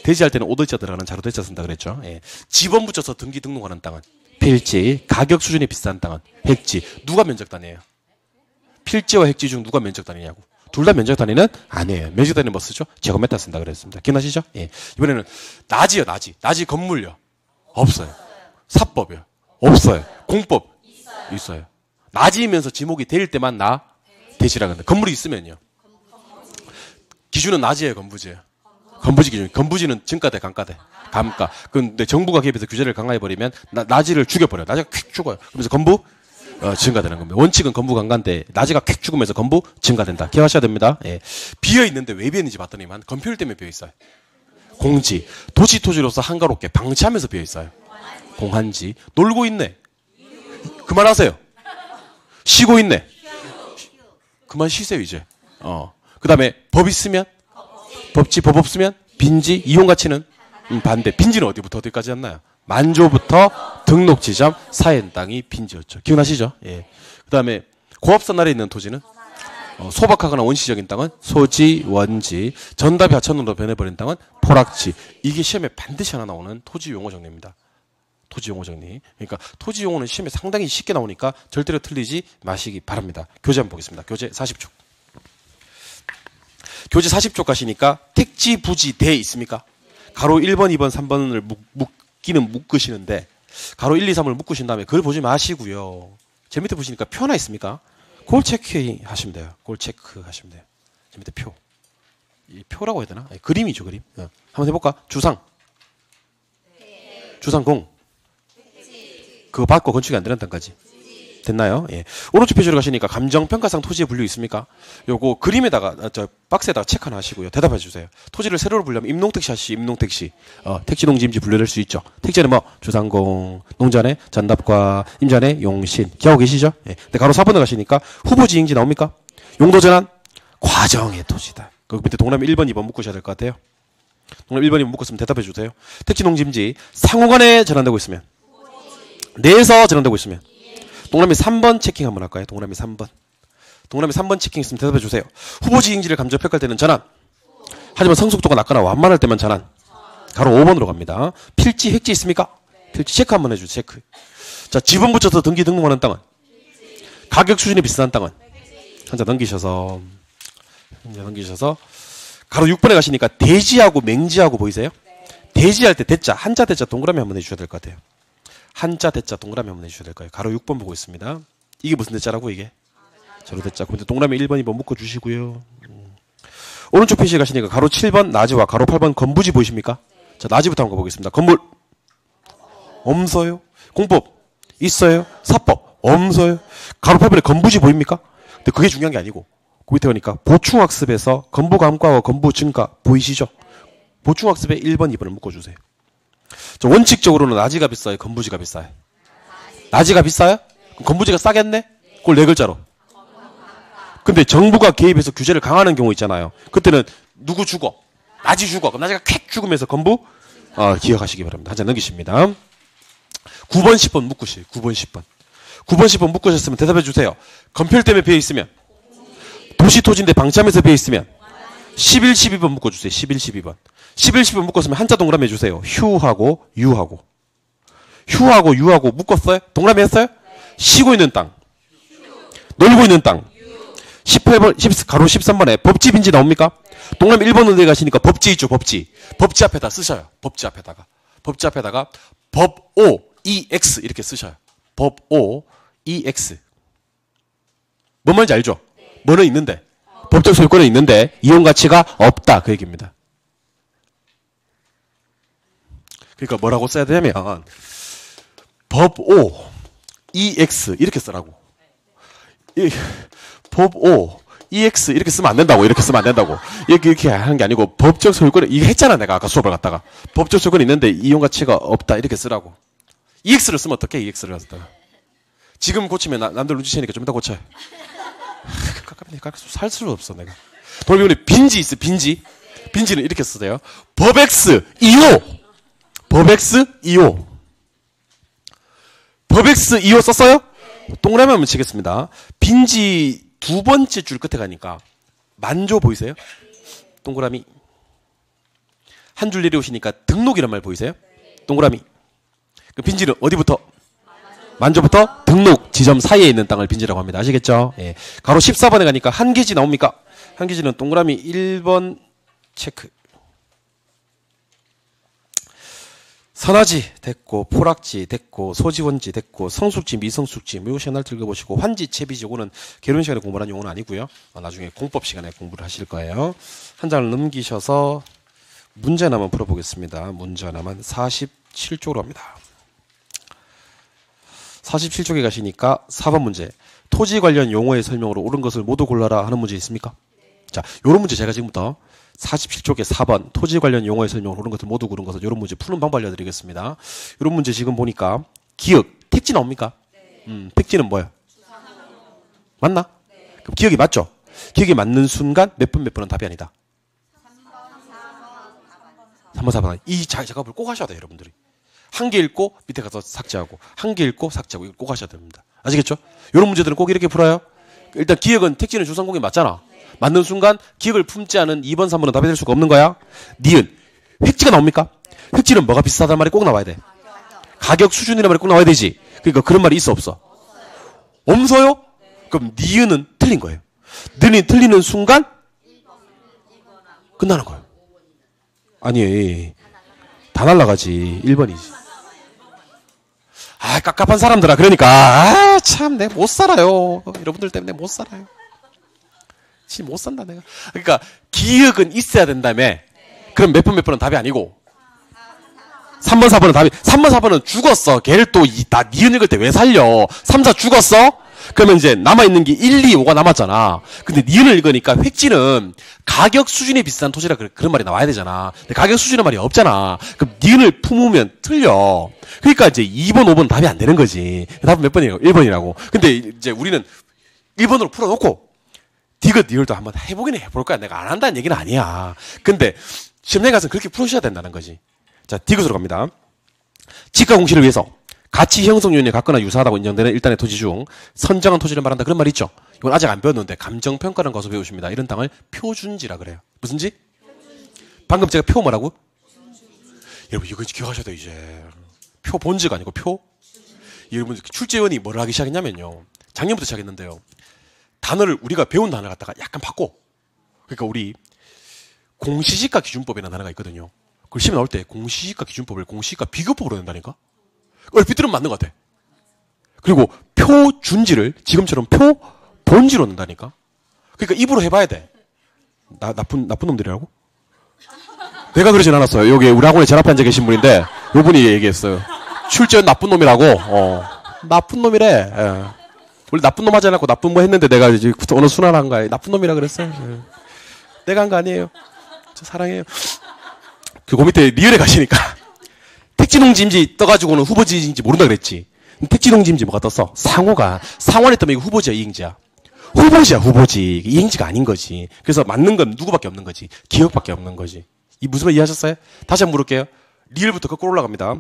대지할 때는 오대자 들어가는 자료 대자 쓴다 그랬죠. 예. 지번 붙여서 등기 등록하는 땅은. 필지. 가격 수준이 비싼 땅은. 핵지. 누가 면적 단위예요? 필지와 핵지 중 누가 면적 단위냐고. 둘 다 면적 단위는 아니에요. 면적 단위는 뭐 쓰죠? 제곱미터 쓴다 그랬습니다. 기억나시죠? 예. 이번에는 낮이요, 낮이. 낮이 건물요. 없어요. 사법이요. 없어요. 공법 있어요. 낮이면서 지목이 될 때만 대지라 그런다. 건물이 있으면요. 기준은 낮이에요, 건부지예요. 건부지 기준. 건부지는 증가대, 감가대. 감가. 근데 정부가 개입해서 규제를 강화해 버리면 낮이를 죽여버려요. 낮이가 퀵 죽어요. 그러면서 건부 증가되는 겁니다. 원칙은 건부 강간데 낮이가 퀵 죽으면서 건부 증가된다. 기억하셔야 됩니다. 예. 비어 있는데 왜 비어 있는지 봤더니만 건폐율 때문에 비어 있어요. 공지. 도시 토지로서 한가롭게 방치하면서 비어 있어요. 공한지. 놀고 있네. 그만하세요. 쉬고 있네. 그만 쉬세요 이제. 그 다음에 법 있으면 법지, 법 없으면 빈지, 이용 가치는 반대. 빈지는 어디부터 어디까지 였나요? 만조부터 등록 지점 사엔 땅이 빈지였죠. 기억나시죠? 예. 그 다음에 고압선 아래에 있는 토지는 소박하거나 원시적인 땅은 소지, 원지, 전답이 하천으로 변해버린 땅은 포락지. 이게 시험에 반드시 하나 나오는 토지 용어 정리입니다. 토지 용어 정리. 그러니까 토지 용어는 시험에 상당히 쉽게 나오니까 절대로 틀리지 마시기 바랍니다. 교재 한번 보겠습니다. 교재 40쪽. 교재 40쪽 가시니까 택지, 부지, 대 있습니까? 가로 1번, 2번, 3번을 묶기는 묶으시는데 가로 1, 2, 3을 묶으신 다음에 그걸 보지 마시고요. 제 밑에 보시니까 표 하나 있습니까? 그걸 체크하시면 돼요. 그걸 체크하시면 돼요. 제 밑에 표. 이 표라고 해야 되나? 아니, 그림이죠, 그림. 한번 해볼까? 주상. 주상공. 그거 받고 건축이 안 되는 땅까지. 됐나요? 예. 오른쪽 페이지로 가시니까 감정평가상 토지의 분류 있습니까? 요거 그림에다가 박스에다가 체크 하나 하시고요. 대답해 주세요. 토지를 세로로 분류하면 임농택시 하시 임농택시. 택지, 농지, 임지 분류될 수 있죠. 택지는 뭐 주상공, 농지안에 전답과 임지안에 용신. 기억하고 계시죠? 예. 근데 가로 4번을 가시니까 후보지 이행지 나옵니까? 용도전환 과정의 토지다. 그 밑에 동그라미 1번, 2번 묶으셔야 될 것 같아요. 동그라미 1번, 2번 묶었으면 대답해 주세요. 택지, 농지, 임지 상호간에 전환되고 있으면, 내에서 전환되고 있으면. 동그라미 3번 체킹 한번 할까요? 동그라미 3번. 동그라미 3번 체킹 있으면 대답해 주세요. 후보지 이행지를 감정평가할 때는 전환. 하지만 성숙도가 낮거나 완만할 때만 전환. 가로 5번으로 갑니다. 필지, 핵지 있습니까? 필지 체크 한번 해주세요. 체크. 자, 지분 붙여서 등기 등록하는 땅은? 가격 수준이 비싼 땅은? 한자 넘기셔서 가로 6번에 가시니까 대지하고 맹지하고 보이세요? 대지할 때 대자, 한자 대자 동그라미 한번 해주셔야 될 것 같아요. 한자 대자 동그라미 한번 해주셔야 될 거예요. 가로 6번 보고 있습니다. 이게 무슨 대자라고 이게? 저로 대자. 근데 동그라미 1번, 2번 묶어주시고요. 오른쪽 페이지에 가시니까 가로 7번 나지와 가로 8번 건부지 보이십니까? 자, 나지부터 한번 가보겠습니다. 건물 없어요. 공법 있어요. 사법 없어요. 가로 8번에 건부지 보입니까? 근데 그게 중요한 게 아니고 그 밑에 보니까 보충학습에서 건부 감가와 건부 증가 보이시죠? 보충학습에 1번, 2번을 묶어주세요. 저 원칙적으로는 나지가 비싸요? 건부지가 비싸요? 나지가 비싸요? 그럼 건부지가 싸겠네? 그걸 네 글자로. 근데 정부가 개입해서 규제를 강화하는 경우 있잖아요. 그때는 누구 죽어? 나지 죽어. 그럼 나지가 퀵 죽으면서 건부? 기억하시기 바랍니다. 한 장 넘기십니다. 9번, 10번 묶으세요. 9번, 10번. 9번, 10번 묶으셨으면 대답해 주세요. 건폐율 때문에 비어 있으면, 도시 토지인데 방치하면서 비어 있으면 11, 12번 묶어주세요. 11, 12번. 11, 12번 묶었으면 한자 동그라미 해주세요. 휴하고 유하고. 휴하고 유하고 묶었어요? 동그라미 했어요? 쉬고 있는 땅. 놀고 있는 땅. 18번, 가로 13번에 법지 빈지 나옵니까? 동그라미 1번 어디 가시니까 법지 있죠, 법지. 법지 앞에다 쓰셔요. 법지 앞에다가. 법지 앞에다가 법오, EX 이렇게 쓰셔요. 법오, EX. 뭔 말인지 알죠? 뭐는 있는데. 법적 소유권은 있는데 이용 가치가 없다. 그 얘기입니다. 그러니까 뭐라고 써야 되냐면 법오, EX 이렇게 쓰라고. 법오, EX 이렇게 쓰면 안 된다고. 이렇게 쓰면 안 된다고. 이렇게 하는 게 아니고 법적 소유권이 이거 했잖아 내가 아까 수업을 갖다가. 법적 소유권이 있는데 이용 가치가 없다. 이렇게 쓰라고. EX를 쓰면 어떡해? EX를 갖다가. 지금 고치면 남들 눈치 채니까 좀 이따 고쳐요. 살 수가 없어 내가. 돌리면 빈지 있어. 빈지. 빈지는 이렇게 쓰세요. 법X 2호. 법X 2호. 법X 2호 썼어요? 동그라미 한번 치겠습니다. 빈지 두 번째 줄 끝에 가니까 만조 보이세요? 동그라미. 한 줄 내려오시니까 등록이란 말 보이세요? 동그라미. 그 빈지는 어디부터? 만조부터 등록 지점 사이에 있는 땅을 빈지라고 합니다. 아시겠죠? 예. 가로 14번에 가니까 한계지 나옵니까? 한계지는 동그라미 1번 체크. 선화지 됐고, 포락지 됐고, 소지원지 됐고, 성숙지, 미성숙지, 요것이 하나를 들어보시고, 환지, 채비지, 요거는 개론 시간에 공부하는 용어는 아니고요. 나중에 공법 시간에 공부를 하실 거예요. 한 장을 넘기셔서 문제 하나만 풀어보겠습니다. 문제 하나만 47쪽으로 합니다. 47쪽에 가시니까 4번 문제. 토지 관련 용어의 설명으로 옳은 것을 모두 골라라 하는 문제 있습니까? 자, 요런 문제 제가 지금부터 47쪽에 4번 토지 관련 용어의 설명으로 옳은 것을 모두 고른 것을 요런 문제 푸는 방법 알려드리겠습니다. 요런 문제 지금 보니까 기억, 택지 나옵니까? 택지는 뭐예요? 맞나? 그럼 기억이 맞죠? 기억이 맞는 순간 몇 번은 답이 아니다. 3번, 4번. 이 작업을 꼭 하셔야 돼요, 여러분들이. 한 개 읽고 밑에 가서 삭제하고 한 개 읽고 삭제하고 이거 꼭 하셔야 됩니다. 아시겠죠? 이런 문제들은 꼭 이렇게 풀어요. 일단 기억은 택지는 주상공이 맞잖아. 맞는 순간 기억을 품지 않은 2번, 3번은 답이 될 수가 없는 거야. 니은 획지가 나옵니까? 획지는 뭐가 비슷하다는 말이 꼭 나와야 돼. 가격 수준이라는 말이 꼭 나와야 되지. 그러니까 그런 말이 있어 없어? 없어요? 그럼 니은은 틀린 거예요. 니은이 틀리는 순간 끝나는 거예요. 아니 다 날라가지. 1번이지. 아, 깝깝한 사람들아. 그러니까 참 내가 못 살아요. 여러분들 때문에 못 살아요. 진짜 못 산다 내가. 그러니까 기억은 있어야 된다며. 그럼 몇 번은 답이 아니고 3번 4번은 답이. 3번 4번은 죽었어. 걔를 또 니은 읽을 때 왜 살려. 3, 4 죽었어? 그러면 이제 남아있는 게 1, 2, 5가 남았잖아. 근데 니은을 읽으니까 획지는 가격 수준에 비슷한 토지라 그런 말이 나와야 되잖아. 근데 가격 수준의 말이 없잖아. 그럼 니은을 품으면 틀려. 그러니까 이제 2번, 5번 답이 안 되는 거지. 답은 몇 번이라고? 1번이라고. 근데 이제 우리는 1번으로 풀어놓고 디귿, 니을도 한번 해보긴 해볼 거야. 내가 안 한다는 얘기는 아니야. 근데 시험장에 가서는 그렇게 풀으셔야 된다는 거지. 자, 디귿으로 갑니다. 지가 공시를 위해서 가치 형성 요인에 같거나 유사하다고 인정되는 일단의 토지 중 선정한 토지를 말한다. 그런 말이 있죠. 이건 아직 안 배웠는데 감정평가라는 것을 배우십니다. 이런 땅을 표준지라 그래요. 무슨 지? 방금 제가 표 뭐라고? 여러분 이거 기억하셔야 돼요. 이제 표 본지가 아니고 표. 여러분 출제위원이 뭐를 하기 시작했냐면요. 작년부터 시작했는데요. 단어를 우리가 배운 단어를 갖다가 약간 바꿔. 그러니까 우리 공시지가 기준법이라는 단어가 있거든요. 그걸 시험에 나올 때 공시지가 기준법을 공시지가 비교법으로 낸다니까? 얼핏 들으면 맞는 것 같아. 그리고 표준지를 지금처럼 표본지로 낸다니까? 그러니까 입으로 해봐야 돼. 나쁜 놈들이라고? 내가 그러진 않았어요. 여기 우리 학원에 제 앞에 앉아 계신 분인데 요분이 얘기했어요. 출제원 나쁜 놈이라고. 나쁜 놈이래. 예. 원래 나쁜 놈 하지 않았고 나쁜 뭐 했는데 내가 이제 어느 순환한가에 나쁜 놈이라 그랬어요. 예. 내가 한 거 아니에요. 저 사랑해요. 그 밑에 리얼에 가시니까 택지농지인지 떠가지고는 후보지인지 모른다 그랬지. 택지농지인지 뭐가 떴어? 상호안에 뜨면 이거 후보지야 이행지야? 후보지야 후보지. 이행지가 아닌 거지. 그래서 맞는 건 누구밖에 없는 거지. 기억밖에 없는 거지. 이 무슨 말 이해하셨어요? 다시 한번 물을게요. 리얼부터 거꾸로 올라갑니다.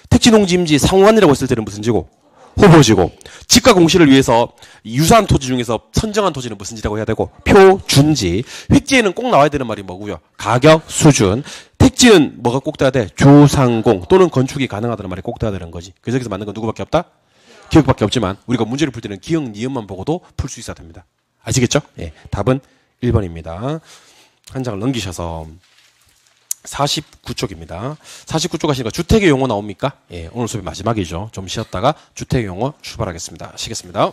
택지농지임지 상호안이라고 했을 때는 무슨 지고? 후보지고. 지가 공시를 위해서 유사한 토지 중에서 선정한 토지는 무슨 지라고 해야 되고? 표준지. 획지에는 꼭 나와야 되는 말이 뭐고요? 가격, 수준. 택지는 뭐가 꼭 돼야 돼? 주상공 또는 건축이 가능하다는 말이 꼭 돼야 되는 거지. 그래서 여기서 맞는 건 누구밖에 없다? 기억밖에 없지만 우리가 문제를 풀 때는 기억, 니은만 보고도 풀 수 있어야 됩니다. 아시겠죠? 예, 답은 1번입니다. 한 장을 넘기셔서 49쪽입니다. 49쪽 하시니까 주택의 용어 나옵니까? 예, 오늘 수업이 마지막이죠. 좀 쉬었다가 주택의 용어 출발하겠습니다. 쉬겠습니다.